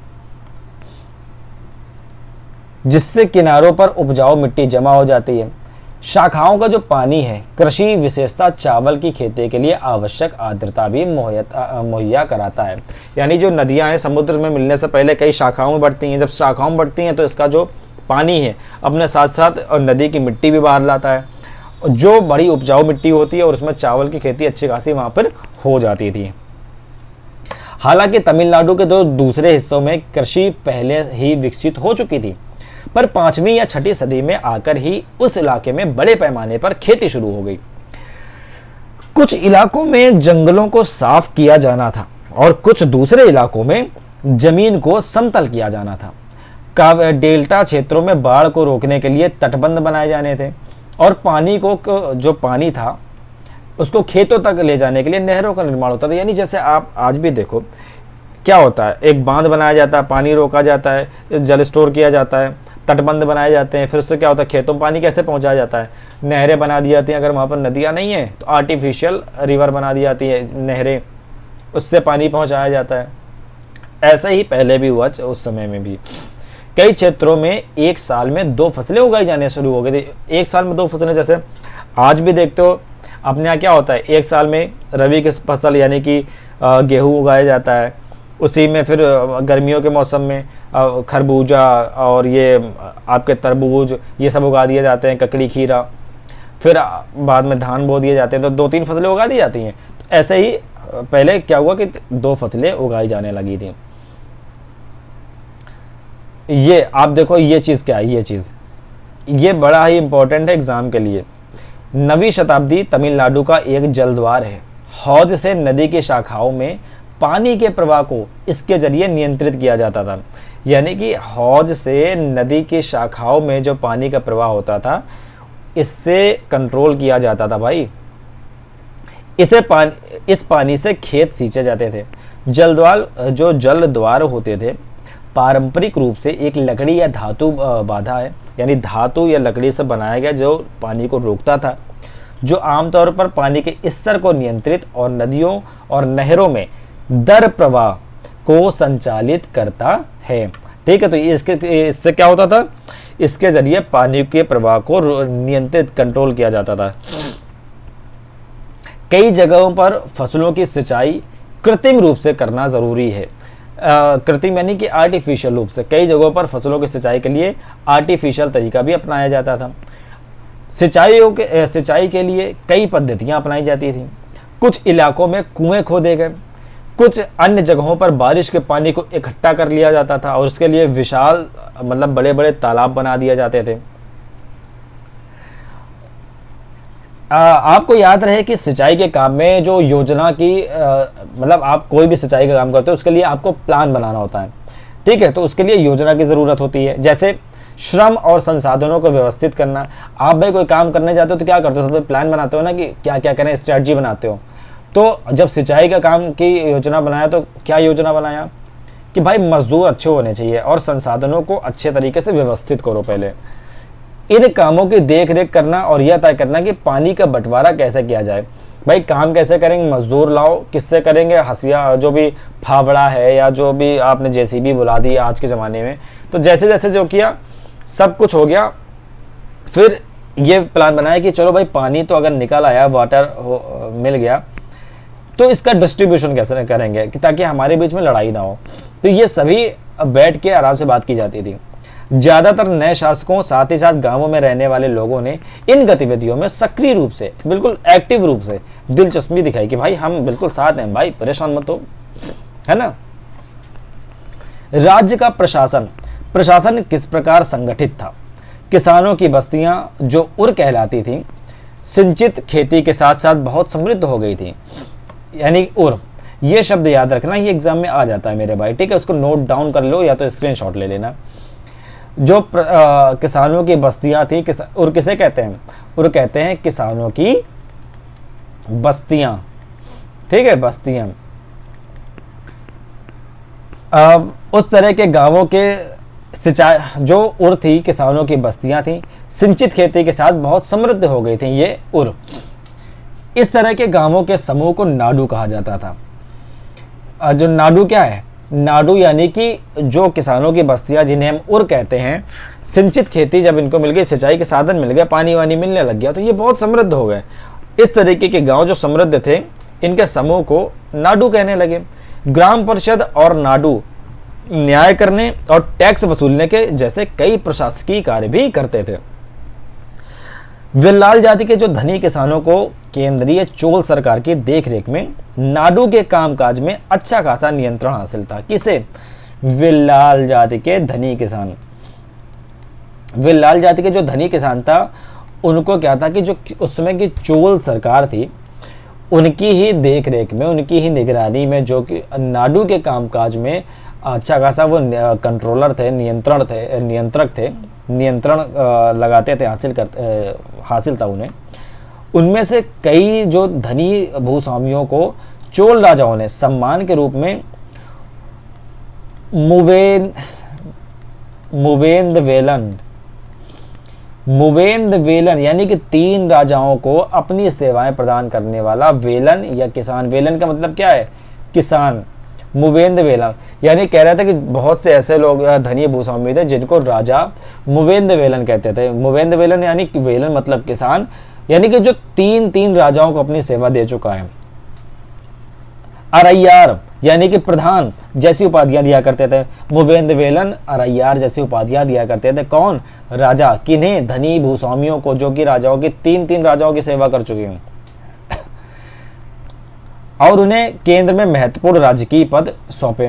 जिससे किनारों पर उपजाऊ मिट्टी जमा हो जाती है। शाखाओं का जो पानी है कृषि विशेषता चावल की खेती के लिए आवश्यक आर्द्रता भी मुहैया कराता है। यानी जो नदियां हैं समुद्र में मिलने से पहले कई शाखाओं में बढ़ती हैं, जब शाखाओं में बढ़ती हैं तो इसका जो पानी है अपने साथ साथ नदी की मिट्टी भी बाहर लाता है, जो बड़ी उपजाऊ मिट्टी होती है और उसमें चावल की खेती अच्छी खासी वहाँ पर हो जाती थी। हालांकि तमिलनाडु के दो दूसरे हिस्सों में कृषि पहले ही विकसित हो चुकी थी, पर 5वीं या 6ठी सदी में आकर ही उस इलाके में बड़े पैमाने पर खेती शुरू हो गई। कुछ इलाकों में जंगलों को साफ किया जाना था और कुछ दूसरे इलाकों में जमीन को समतल किया जाना था। डेल्टा क्षेत्रों में बाढ़ को रोकने के लिए तटबंध बनाए जाने थे और पानी को जो पानी था उसको खेतों तक ले जाने के लिए नहरों का निर्माण होता था। यानी जैसे आप आज भी देखो क्या होता है, एक बांध बनाया जाता है, पानी रोका जाता है, जल स्टोर किया जाता है, तटबंध बनाए जाते हैं, फिर उससे क्या होता है खेतों में पानी कैसे पहुंचाया जाता है, नहरें बना दी जाती हैं। अगर वहाँ पर नदियाँ नहीं है तो आर्टिफिशियल रिवर बना दी जाती है, नहरें, उससे पानी पहुँचाया जाता है। ऐसा ही पहले भी हुआ, उस समय में भी कई क्षेत्रों में एक साल में 2 फसलें उगाई जाने शुरू हो गई थी। एक साल में 2 फसलें, जैसे आज भी देखते हो अपने यहाँ क्या होता है, एक साल में रबी की फसल यानी कि गेहूँ उगाया जाता है, उसी में फिर गर्मियों के मौसम में खरबूजा और ये आपके तरबूज ये सब उगा दिए जाते हैं, ककड़ी खीरा, फिर बाद में धान बो दिए जाते हैं, तो 2-3 फसलें उगा दी जाती हैं। तो ऐसे ही पहले क्या हुआ कि 2 फसलें उगाई जाने लगी थी। ये आप देखो ये चीज़ क्या है, ये चीज़ ये बड़ा ही इंपॉर्टेंट है एग्जाम के लिए। 9वीं शताब्दी तमिलनाडु का एक जलद्वार है। हौज से नदी की शाखाओं में पानी के प्रवाह को इसके जरिए नियंत्रित किया जाता था। यानी कि हौज से नदी की शाखाओं में जो पानी का प्रवाह होता था इससे कंट्रोल किया जाता था भाई। इस पानी से खेत सींचे जाते थे। जो जल द्वार होते थे पारंपरिक रूप से एक लकड़ी या धातु बाधा है, यानी धातु या लकड़ी से बनाया गया जो पानी को रोकता था, जो आमतौर पर पानी के स्तर को नियंत्रित और नदियों और नहरों में दर प्रवाह को संचालित करता है। ठीक है, तो इससे क्या होता था, इसके जरिए पानी के प्रवाह को नियंत्रित कंट्रोल किया जाता था। कई जगहों पर फसलों की सिंचाई कृत्रिम रूप से करना जरूरी है। कृत्रिम यानी कि आर्टिफिशियल रूप से कई जगहों पर फसलों की सिंचाई के लिए आर्टिफिशियल तरीका भी अपनाया जाता था। सिंचाई के लिए कई पद्धतियां अपनाई जाती थी। कुछ इलाकों में कुएं खोदे गए, कुछ अन्य जगहों पर बारिश के पानी को इकट्ठा कर लिया जाता था और उसके लिए विशाल मतलब बड़े बड़े तालाब बना दिए जाते थे। आपको याद रहे कि सिंचाई के काम में जो योजना की मतलब आप कोई भी सिंचाई का काम करते हो उसके लिए आपको प्लान बनाना होता है। ठीक है, तो उसके लिए योजना की ज़रूरत होती है। जैसे श्रम और संसाधनों को व्यवस्थित करना। आप भाई कोई काम करने जाते हो तो क्या करते हो, सबसे प्लान बनाते हो ना कि क्या क्या करें, स्ट्रेटजी बनाते हो। तो जब सिंचाई का काम की योजना बनाया तो क्या योजना बनाया कि भाई मजदूर अच्छे होने चाहिए और संसाधनों को अच्छे तरीके से व्यवस्थित करो। पहले इन कामों की देख रेख करना और यह तय करना कि पानी का बंटवारा कैसे किया जाए। भाई काम कैसे करेंगे, मजदूर लाओ, किससे करेंगे, हसिया जो भी फावड़ा है या जो भी आपने जेसीबी बुला दी आज के ज़माने में। तो जैसे जैसे जो किया सब कुछ हो गया, फिर ये प्लान बनाया कि चलो भाई पानी तो अगर निकल आया, वाटर मिल गया, तो इसका डिस्ट्रीब्यूशन कैसे करेंगे कि ताकि हमारे बीच में लड़ाई ना हो। तो ये सभी बैठ के आराम से बात की जाती थी। ज़्यादातर नए शासकों साथ ही साथ गांवों में रहने वाले लोगों ने इन गतिविधियों में सक्रिय रूप से, बिल्कुल एक्टिव रूप से दिलचस्पी दिखाई कि भाई हम बिल्कुल साथ हैं, भाई परेशान मत हो, है ना। राज्य का प्रशासन किस प्रकार संगठित था। किसानों की बस्तियां जो उर कहलाती थी सिंचित खेती के साथ साथ बहुत समृद्ध हो गई थी। यानी उर, ये शब्द याद रखना, ये एग्जाम में आ जाता है मेरे भाई। ठीक है, उसको नोट डाउन कर लो या तो स्क्रीनशॉट ले लेना। जो किसानों की बस्तियां थी, उर किसे कहते हैं, उर कहते हैं किसानों की बस्तियां। ठीक है, बस्तियां। उस तरह के गांवों के सिंचाई जो उर थी, किसानों की बस्तियां थी, सिंचित खेती के साथ बहुत समृद्ध हो गई थी ये उर। इस तरह के गांवों के समूह को नाडु कहा जाता था। जो नाडु क्या है, नाडु यानी कि जो किसानों की बस्तियां जिन्हें हम उर कहते हैं, सिंचित खेती जब इनको मिल गई, सिंचाई के साधन मिल गए, पानी वानी मिलने लग गया, तो ये बहुत समृद्ध हो गए। इस तरीके के गांव जो समृद्ध थे, इनके समूह को नाडु कहने लगे। ग्राम परिषद और नाडु न्याय करने और टैक्स वसूलने के जैसे कई प्रशासकीय कार्य भी करते थे। विल्लाल जाति के जो धनी किसानों को केंद्रीय चोल सरकार की देखरेख में नाडु के कामकाज में अच्छा खासा नियंत्रण हासिल था। किसे? विल्लाल जाति के धनी किसान। विल्लाल जाति के जो धनी किसान था, उनको क्या था कि जो उस समय की चोल सरकार थी, उनकी ही देखरेख में, उनकी ही निगरानी में जो कि नाडु के कामकाज में अच्छा खासा वो कंट्रोलर थे, नियंत्रक थे, नियंत्रण लगाते थे, हासिल था उन्हें। उनमें से कई जो धनी भूस्वामियों को चोल राजाओं ने सम्मान के रूप में मुवेंद वेलन यानी कि 3 राजाओं को अपनी सेवाएं प्रदान करने वाला वेलन या किसान। वेलन का मतलब क्या है? किसान। मुवेंद वेलन यानी कह रहा था कि बहुत से ऐसे लोग धनी भूस्वामी थे जिनको राजा मुवेंद वेलन कहते थे। मुवेंद वेलन यानी वेलन मतलब किसान, यानी कि जो 3 राजाओं को अपनी सेवा दे चुका है। अरैयार यानी कि प्रधान जैसी उपाधियां दिया करते थे। मुवेंद वेलन अरैयार जैसी उपाधियां दिया करते थे। कौन? राजा। किन्हें? धनी भूस्वामियों को, जो कि राजाओं की 3 राजाओं की सेवा कर चुके हैं। और उन्हें केंद्र में महत्वपूर्ण राजकीय पद सौंपे,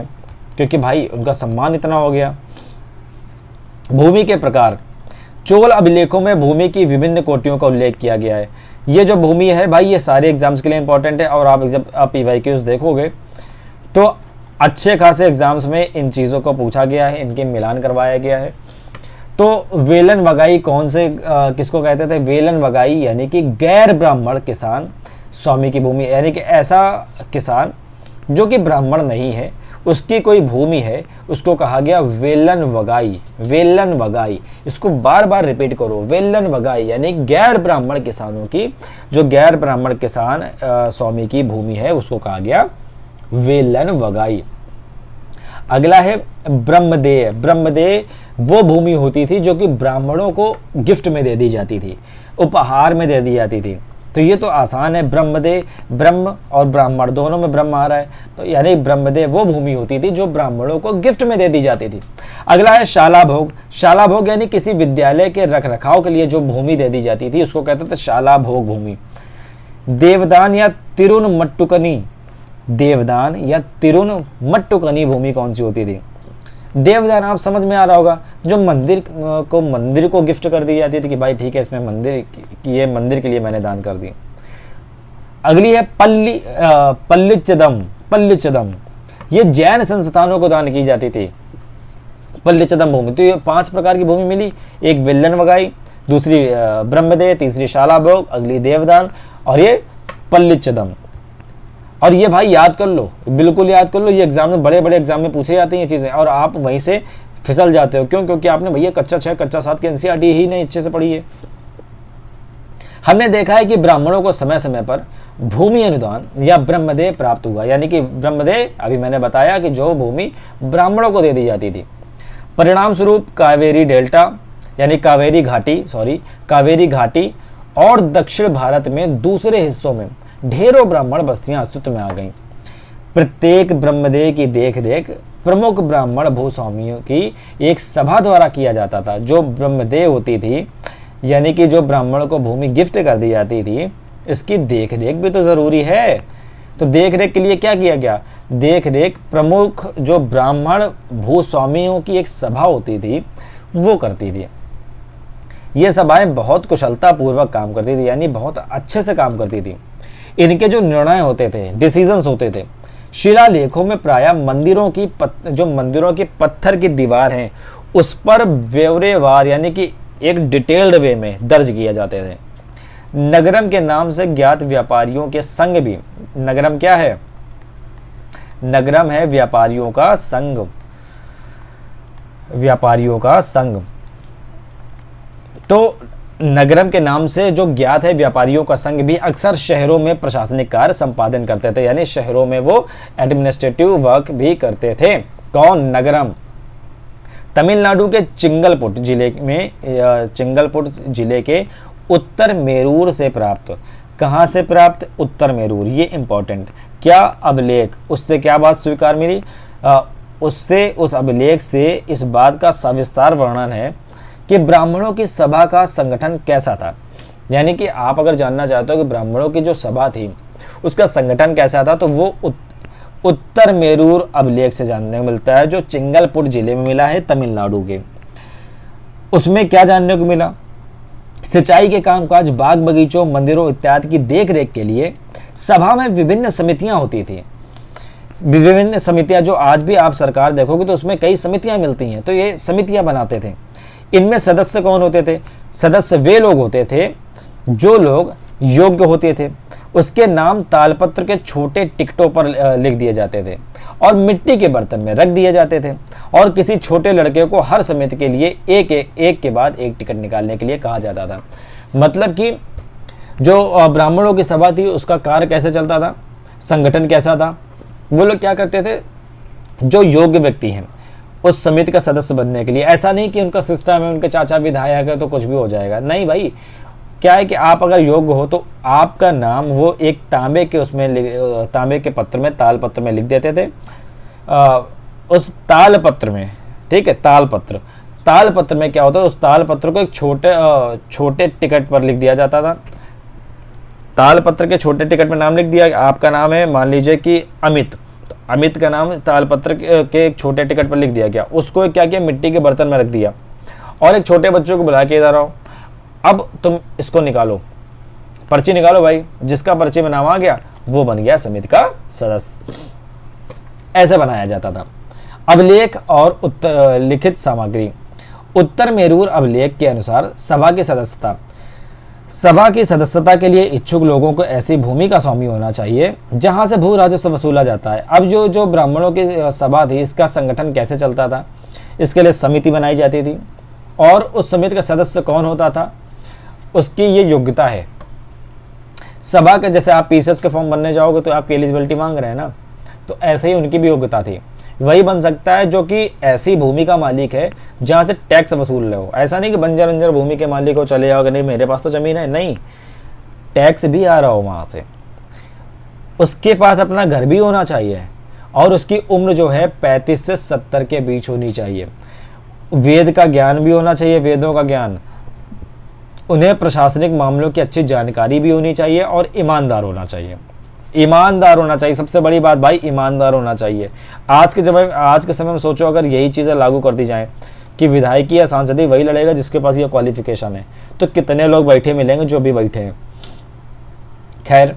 क्योंकि भाई उनका सम्मान इतना हो गया। भूमि के प्रकार। चोल अभिलेखों में भूमि की विभिन्न कोटियों का उल्लेख किया गया है। ये जो भूमि है भाई, ये सारे एग्जाम्स के लिए इंपॉर्टेंट है, और आप जब आप PYQs देखोगे तो अच्छे खासे एग्जाम्स में इन चीज़ों को पूछा गया है, इनके मिलान करवाया गया है। तो वेलन वगाई कौन से किसको कहते थे? वेलन वगाई यानी कि गैर ब्राह्मण किसान स्वामी की भूमि, यानी कि ऐसा किसान जो कि ब्राह्मण नहीं है, उसकी कोई भूमि है, उसको कहा गया वेलन वगाई। वेलन वगाई, इसको बार बार रिपीट करो, वेलन वगाई यानी गैर ब्राह्मण किसानों की, जो गैर ब्राह्मण किसान स्वामी की भूमि है, उसको कहा गया वेलन वगाई। अगला है ब्रह्मदेय। ब्रह्मदेय वो भूमि होती थी जो कि ब्राह्मणों को गिफ्ट में दे दी जाती थी, उपहार में दे दी जाती थी। तो ये तो आसान है। ब्रह्मदेय, ब्रह्म और ब्राह्मण दोनों में ब्रह्म आ रहा है, तो यानी ब्रह्मदेय वो भूमि होती थी जो ब्राह्मणों को गिफ्ट में दे दी जाती थी। अगला है शाला भोग। शाला भोग यानी किसी विद्यालय के रखरखाव के लिए जो भूमि दे दी जाती थी, उसको कहते थे शाला भोग भूमि। देवदान या तिरुनमट्टुकनी। देवदान या तिरुनमट्टुकनी भूमि कौन सी होती थी? देवदान आप समझ में आ रहा होगा, जो मंदिर को गिफ्ट कर दी जाती थी कि भाई ठीक है, इसमें ये मंदिर के लिए मैंने दान कर दी। अगली है पल्लिचदम। पल्लिचदम ये जैन संस्थानों को दान की जाती थी, पल्लिचदम भूमि। तो ये 5 प्रकार की भूमि मिली। एक विल्लन वगाई, दूसरी ब्रह्मदेय, तीसरी शाला भोग, अगली देवदान, और ये पल्लिचदम। और ये भाई याद कर लो, बिल्कुल याद कर लो, ये एग्जाम में, बड़े बड़े एग्जाम में पूछे जाते हैं ये चीज़ें, और आप वहीं से फिसल जाते हो। क्यों? क्योंकि आपने भैया कच्चा 6 कच्चा 7 की NCERT ही नहीं अच्छे से पढ़ी है। हमने देखा है कि ब्राह्मणों को समय समय पर भूमि अनुदान या ब्रह्मदेय प्राप्त हुआ, यानी कि ब्रह्मदेय अभी मैंने बताया कि जो भूमि ब्राह्मणों को दे दी जाती थी। परिणाम स्वरूप कावेरी डेल्टा यानी कावेरी घाटी और दक्षिण भारत में दूसरे हिस्सों में ढेरों ब्राह्मण बस्तियां अस्तित्व में आ गईं। प्रत्येक ब्रह्मदेय की देखरेख प्रमुख ब्राह्मण भूस्वामियों की एक सभा द्वारा किया जाता था। जो ब्रह्मदेय होती थी, यानी कि जो ब्राह्मण को भूमि गिफ्ट कर दी जाती थी, इसकी देखरेख भी तो जरूरी है। तो देखरेख के लिए क्या किया गया? देखरेख प्रमुख जो ब्राह्मण भूस्वामियों की एक सभा होती थी, वो करती थी। ये सभाएं बहुत कुशलता पूर्वक काम करती थी, यानी बहुत अच्छे से काम करती थी। इनके जो निर्णय होते थे, डिसीजंस होते थे, शिलालेखों में प्रायः मंदिरों की पत्थर की दीवार हैं, उस पर ब्यौरेवार यानी कि एक डिटेल्ड वे में दर्ज किए जाते थे। नगरम के नाम से ज्ञात व्यापारियों के संघ भी, नगरम क्या है? नगरम है व्यापारियों का संघ, व्यापारियों का संघ। तो नगरम के नाम से जो ज्ञात है व्यापारियों का संघ भी अक्सर शहरों में प्रशासनिक कार्य संपादन करते थे, यानी शहरों में वो एडमिनिस्ट्रेटिव वर्क भी करते थे। कौन? नगरम। तमिलनाडु के चिंगलपुट जिले के उत्तर मेरूर से प्राप्त। कहाँ से प्राप्त? उत्तर मेरूर। ये इंपॉर्टेंट। क्या अभिलेख? उससे क्या बात स्वीकार मिली? उससे, उस अभिलेख से इस बात का सविस्तार वर्णन है कि ब्राह्मणों की सभा का संगठन कैसा था। यानी कि आप अगर जानना चाहते हो कि ब्राह्मणों की जो सभा थी उसका संगठन कैसा था, तो वो उत्तर मेरूर अभिलेख से जानने को मिलता है, जो चिंगलपुट जिले में मिला है तमिलनाडु के। उसमें क्या जानने को मिला? सिंचाई के कामकाज, बाग बगीचों, मंदिरों इत्यादि की देख रेख के लिए सभा में विभिन्न समितियां होती थी। विभिन्न समितियां, जो आज भी आप सरकार देखोगे तो उसमें कई समितियां मिलती हैं, तो ये समितियां बनाते थे। इनमें सदस्य कौन होते थे? सदस्य वे लोग होते थे जो लोग योग्य होते थे। उसके नाम तालपत्र के छोटे टिकटों पर लिख दिए जाते थे और मिट्टी के बर्तन में रख दिए जाते थे, और किसी छोटे लड़के को हर समिति के लिए एक के बाद एक टिकट निकालने के लिए कहा जाता था। मतलब कि जो ब्राह्मणों की सभा थी उसका कार्य कैसे चलता था, संगठन कैसा था? वो लोग क्या करते थे, जो योग्य व्यक्ति हैं उस समिति का सदस्य बनने के लिए, ऐसा नहीं कि उनका सिस्टम है, उनके चाचा विधायक है तो कुछ भी हो जाएगा, नहीं भाई। क्या है कि आप अगर योग्य हो तो आपका नाम वो एक तांबे के पत्र में, ताल पत्र में लिख देते थे। उस ताल पत्र में, ठीक है, ताल पत्र में क्या होता है, उस ताल पत्र को एक छोटे टिकट पर लिख दिया जाता था। ताल पत्र के छोटे टिकट में नाम लिख दिया, आपका नाम है मान लीजिए कि अमित, तो अमित का नाम तालपत्र के एक छोटे टिकट पर लिख दिया गया। उसको क्या किया, मिट्टी के बर्तन में रख दिया और एक छोटे बच्चों को बुला के इधर आओ, अब तुम इसको निकालो, पर्ची निकालो भाई। जिसका पर्ची में नाम आ गया वो बन गया समिति का सदस्य। ऐसे बनाया जाता था। अभिलेख और लिखित सामग्री। उत्तर मेरूर अभिलेख के अनुसार सभा की सदस्यता के लिए इच्छुक लोगों को ऐसी भूमि का स्वामी होना चाहिए जहां से भू राजस्व वसूला जाता है। अब जो ब्राह्मणों की सभा थी, इसका संगठन कैसे चलता था, इसके लिए समिति बनाई जाती थी, और उस समिति का सदस्य कौन होता था, उसकी ये योग्यता है। सभा के, जैसे आप पीसीएस के फॉर्म बनने जाओगे तो आपकी एलिजिबिलिटी मांग रहे हैं ना, तो ऐसे ही उनकी भी योग्यता थी। वही बन सकता है जो कि ऐसी भूमि का मालिक है जहां से टैक्स वसूल रहे हो। ऐसा नहीं कि बंजर भूमि के मालिक हो, चले जाओगे, नहीं मेरे पास तो जमीन है, नहीं, टैक्स भी आ रहा हो वहां से। उसके पास अपना घर भी होना चाहिए, और उसकी उम्र जो है 35 से 70 के बीच होनी चाहिए। वेद का ज्ञान भी होना चाहिए, वेदों का ज्ञान। उन्हें प्रशासनिक मामलों की अच्छी जानकारी भी होनी चाहिए, और ईमानदार होना चाहिए। ईमानदार होना चाहिए, सबसे बड़ी बात भाई, ईमानदार होना चाहिए। आज के समय में सोचो अगर यही चीज़ें लागू कर दी जाएं कि विधायकी या सांसदीय वही लड़ेगा जिसके पास ये क्वालिफिकेशन है, तो कितने लोग बैठे मिलेंगे जो भी बैठे हैं। खैर,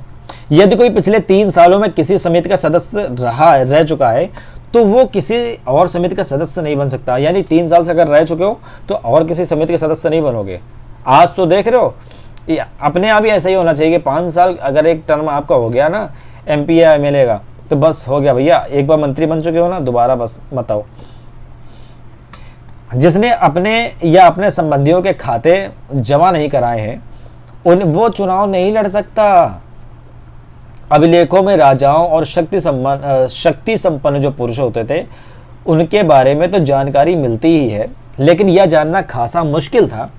यदि कोई पिछले 3 सालों में किसी समिति का सदस्य रह चुका है तो वो किसी और समिति का सदस्य नहीं बन सकता। यानी 3 साल से अगर रह चुके हो तो और किसी समिति के सदस्य नहीं बनोगे। आज तो देख रहे हो, अपने आप ही ऐसा ही होना चाहिए कि 5 साल अगर एक टर्म आपका हो गया ना एमपी या एमएलए का, तो बस हो गया भैया, एक बार मंत्री बन चुके हो ना, दोबारा बस मत आओ। जिसने अपने संबंधियों के खाते जमा नहीं कराए हैं वो चुनाव नहीं लड़ सकता। अभिलेखों में राजाओं और शक्ति संपन्न जो पुरुष होते थे उनके बारे में तो जानकारी मिलती ही है, लेकिन यह जानना खासा मुश्किल था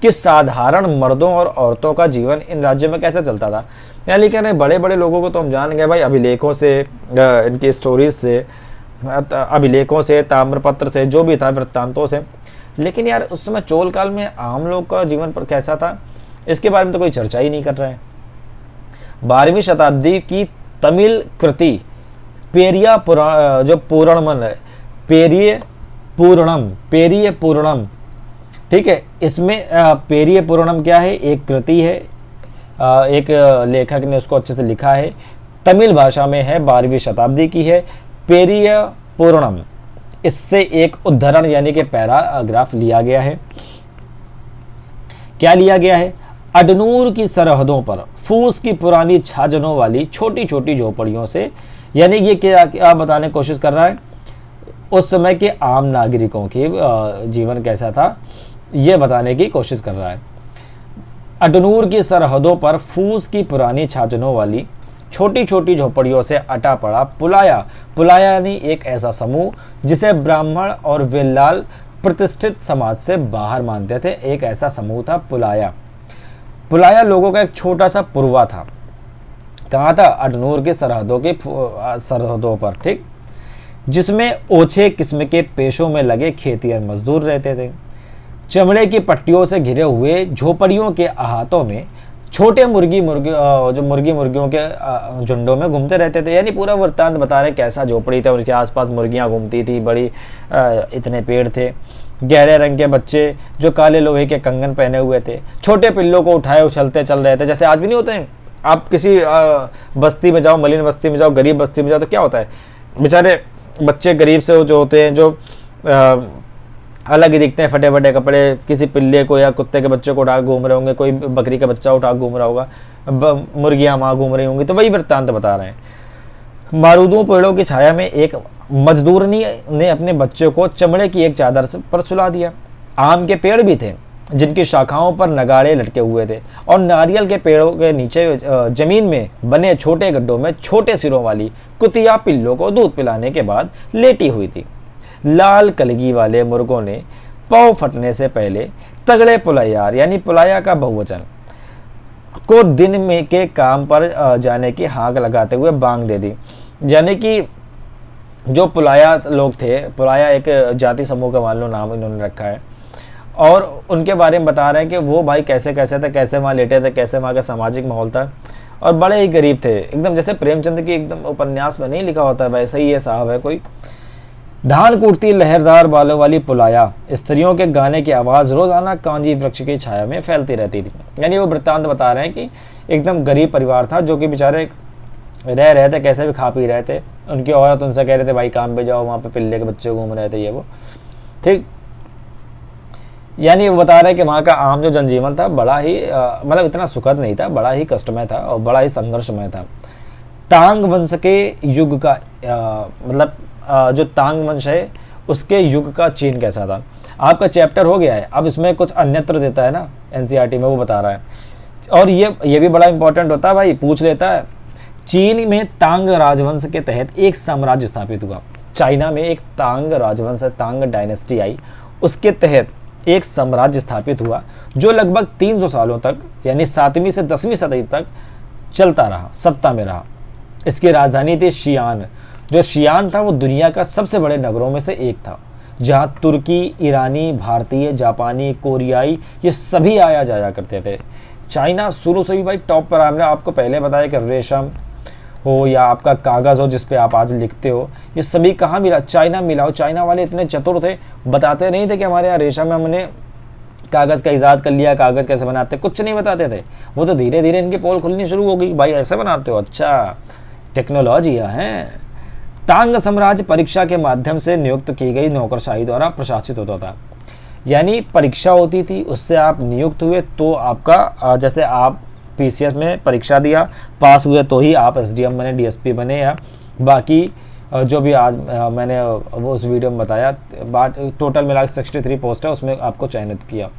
कि साधारण मर्दों और औरतों का जीवन इन राज्यों में कैसे चलता था। यानी कि बड़े बड़े लोगों को तो हम जान गए भाई अभिलेखों से, इनकी स्टोरीज से, अभिलेखों से, ताम्रपत्र से, जो भी था, वृत्तांतों से। लेकिन यार उस समय चोल काल में आम लोग का जीवन पर कैसा था, इसके बारे में तो कोई चर्चा ही नहीं कर रहा है। 12वीं शताब्दी की तमिल कृति पेरिया पूरणम, ठीक है, इसमें पेरिय पूरणम क्या है, एक कृति है, एक लेखक ने उसको अच्छे से लिखा है, तमिल भाषा में है, 12वीं शताब्दी की है, पेरिय पूरणम। इससे एक उद्धरण यानी कि पैराग्राफ लिया गया है। क्या लिया गया है? अडनूर की सरहदों पर फूस की पुरानी छाजनों वाली छोटी छोटी झोपड़ियों से, यानी ये क्या बताने की कोशिश कर रहा है, उस समय के आम नागरिकों के जीवन कैसा था ये बताने की कोशिश कर रहा है। अटनूर की सरहदों पर फूस की पुरानी छाजनों वाली छोटी छोटी झोपड़ियों से अटा पड़ा पुलाया। पुलाया यानी एक ऐसा समूह जिसे ब्राह्मण और वेल्लाल प्रतिष्ठित समाज से बाहर मानते थे। एक ऐसा समूह था पुलाया। पुलाया लोगों का एक छोटा सा पुरवा था। कहाँ था? अटनूर की सरहदों पर, ठीक, जिसमें ओछे किस्म के पेशों में लगे खेतिहर मजदूर रहते थे। चमड़े की पट्टियों से घिरे हुए झोपड़ियों के अहातों में छोटे मुर्गियों के झुंडों में घूमते रहते थे। यानी पूरा वृत्तांत बता रहे कैसा झोपड़ी था, उनके आसपास मुर्गियां घूमती थी, बड़ी इतने पेड़ थे, गहरे रंग के बच्चे जो काले लोहे के कंगन पहने हुए थे, छोटे पिल्लों को उठाए उछलते चल रहे थे। जैसे आज भी नहीं होते हैं, आप किसी बस्ती में जाओ, मलिन बस्ती में जाओ, गरीब बस्ती में जाओ, तो क्या होता है, बेचारे बच्चे गरीब से जो होते हैं, जो अलग ही दिखते हैं, फटे फटे कपड़े, किसी पिल्ले को या कुत्ते के बच्चे को उठा घूम रहे होंगे, कोई बकरी का बच्चा उठा घूम रहा होगा, मुर्गियां वहाँ घूम रही होंगी। तो वही वृत्तांत बता रहे हैं। बारूदों पेड़ों की छाया में एक मजदूरनी ने अपने बच्चे को चमड़े की एक चादर पर सुला दिया। आम के पेड़ भी थे जिनकी शाखाओं पर नगाड़े लटके हुए थे, और नारियल के पेड़ों के नीचे जमीन में बने छोटे गड्ढों में छोटे सिरों वाली कुतिया पिल्लों को दूध पिलाने के बाद लेटी हुई थी। लाल कलगी वाले मुर्गों ने पौ फटने से पहले तगड़े पुलैयार यानी पुलाया का बहुवचन को दिन में के काम पर जाने की हाँक लगाते हुए बांग दे दी। यानी कि जो पुलाया लोग थे, पुलाया एक जाति समूह का मान लो नाम इन्होंने रखा है, और उनके बारे में बता रहे हैं कि वो भाई कैसे कैसे थे, कैसे वहाँ लेटे थे, कैसे वहाँ का सामाजिक माहौल था, और बड़े ही गरीब थे, एकदम जैसे प्रेमचंद की एकदम उपन्यास में नहीं लिखा होता है वैसे ही ये साहब है कोई। धान कूटती लहरदार बालों वाली पुलाया स्त्रियों के गाने की आवाज़ रोजाना कांजी वृक्ष की छाया में फैलती रहती थी। यानी वो वृत्तांत बता रहे हैं कि एकदम गरीब परिवार था, जो कि बेचारे रह रहे थे, कैसे भी खा पी रहे थे। उनकी औरत उनसे कह रहे थे भाई काम पे जाओ, वहाँ पे पिल्ले के बच्चे घूम रहे थे, ये वो, ठीक। यानी वो बता रहे हैं कि वहाँ का आम जो जनजीवन था बड़ा ही मतलब इतना सुखद नहीं था, बड़ा ही कष्टमय था और बड़ा ही संघर्षमय था। तांग वंश के युग का मतलब जो तांग वंश है उसके युग का चीन कैसा था। आपका चैप्टर हो गया है, अब इसमें कुछ अन्यत्र देता है ना एनसीईआरटी में, वो बता रहा है। और ये भी बड़ा इंपॉर्टेंट होता है भाई, पूछ लेता है। चीन में तांग राजवंश के तहत एक साम्राज्य स्थापित हुआ। चाइना में एक तांग राजवंश, तांग डायनेस्टी आई, उसके तहत एक साम्राज्य स्थापित हुआ जो लगभग 300 सालों तक यानी 7वीं से 10वीं सदी तक चलता रहा, सत्ता में रहा। इसकी राजधानी थी शियान। जो शियान था वो दुनिया का सबसे बड़े नगरों में से एक था, जहाँ तुर्की, ईरानी, भारतीय, जापानी, कोरियाई ये सभी आया जाया करते थे। चाइना शुरू से ही भाई टॉप पर। हमने आपको पहले बताया कि रेशम हो या आपका कागज़ हो जिस पे आप आज लिखते हो, ये सभी कहाँ मिला? चाइना मिला। और चाइना वाले इतने चतुर थे, बताते नहीं थे कि हमारे यहाँ रेशम में हमने कागज़ का ईजाद कर लिया, कागज़ कैसे बनाते, कुछ नहीं बताते थे। वो तो धीरे धीरे इनकी पोल खुलनी शुरू हो गई, भाई ऐसे बनाते हो, अच्छा टेक्नोलॉजी है। तांग साम्राज्य परीक्षा के माध्यम से नियुक्त की गई नौकरशाही द्वारा प्रशासित होता था। यानी परीक्षा होती थी, उससे आप नियुक्त हुए तो आपका जैसे आप पीसीएस में परीक्षा दिया, पास हुए तो ही आप एसडीएम बने, डीएसपी बने, या बाकी जो भी आज मैंने वो उस वीडियो में बताया, टोटल मिला 63 पोस्ट है, उसमें आपको चयनित किया।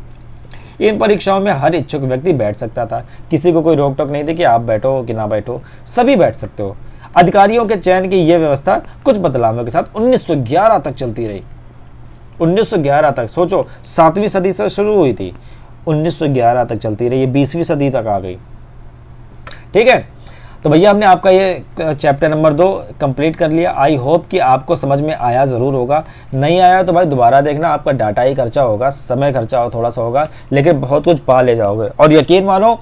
इन परीक्षाओं में हर इच्छुक व्यक्ति बैठ सकता था, किसी को कोई रोक टोक नहीं थी कि आप बैठो कि ना बैठो, सभी बैठ सकते हो। अधिकारियों के चयन की यह व्यवस्था कुछ बदलावों के साथ 1911 तक चलती रही। 1911 तक, सोचो 7वीं सदी से शुरू हुई थी, 1911 तक चलती रही, 20वीं सदी तक आ गई, ठीक है। तो भैया हमने आपका ये चैप्टर नंबर 2 कंप्लीट कर लिया। आई होप कि आपको समझ में आया ज़रूर होगा। नहीं आया तो भाई दोबारा देखना, आपका डाटा ही खर्चा होगा, समय खर्चा हो थोड़ा सा होगा, लेकिन बहुत कुछ पा ले जाओगे। और यकीन मानो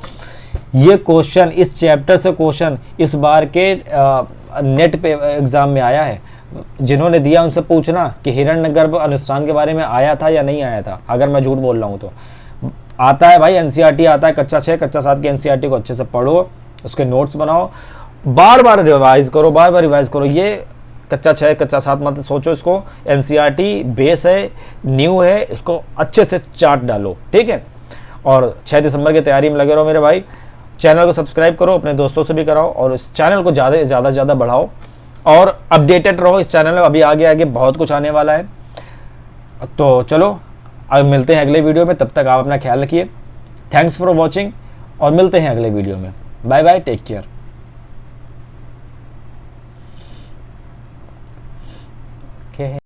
ये क्वेश्चन, इस चैप्टर से क्वेश्चन इस बार के नेट पे एग्ज़ाम में आया है। जिन्होंने दिया उनसे पूछना कि हिरण्यगर्भ अनुष्ठान के बारे में आया था या नहीं आया था। अगर मैं झूठ बोल रहा हूँ तो आता है भाई, एनसीईआरटी आता है, कक्षा 6 कक्षा 7 की एनसीईआरटी को अच्छे से पढ़ो, उसके नोट्स बनाओ, बार बार रिवाइज करो, बार बार रिवाइज करो। ये कक्षा 6 कक्षा 7 मत सोचो, इसको एनसीईआरटी बेस है, न्यू है, इसको अच्छे से चाट डालो, ठीक है। और 6 दिसंबर की तैयारी में लगे रहो मेरे भाई। चैनल को सब्सक्राइब करो, अपने दोस्तों से भी कराओ, और इस चैनल को ज़्यादा बढ़ाओ और अपडेटेड रहो इस चैनल में। अभी आगे बहुत कुछ आने वाला है। तो चलो अब मिलते हैं अगले वीडियो में, तब तक आप अपना ख्याल रखिए। Thanks for watching. और मिलते हैं अगले वीडियो में। Bye bye, take care.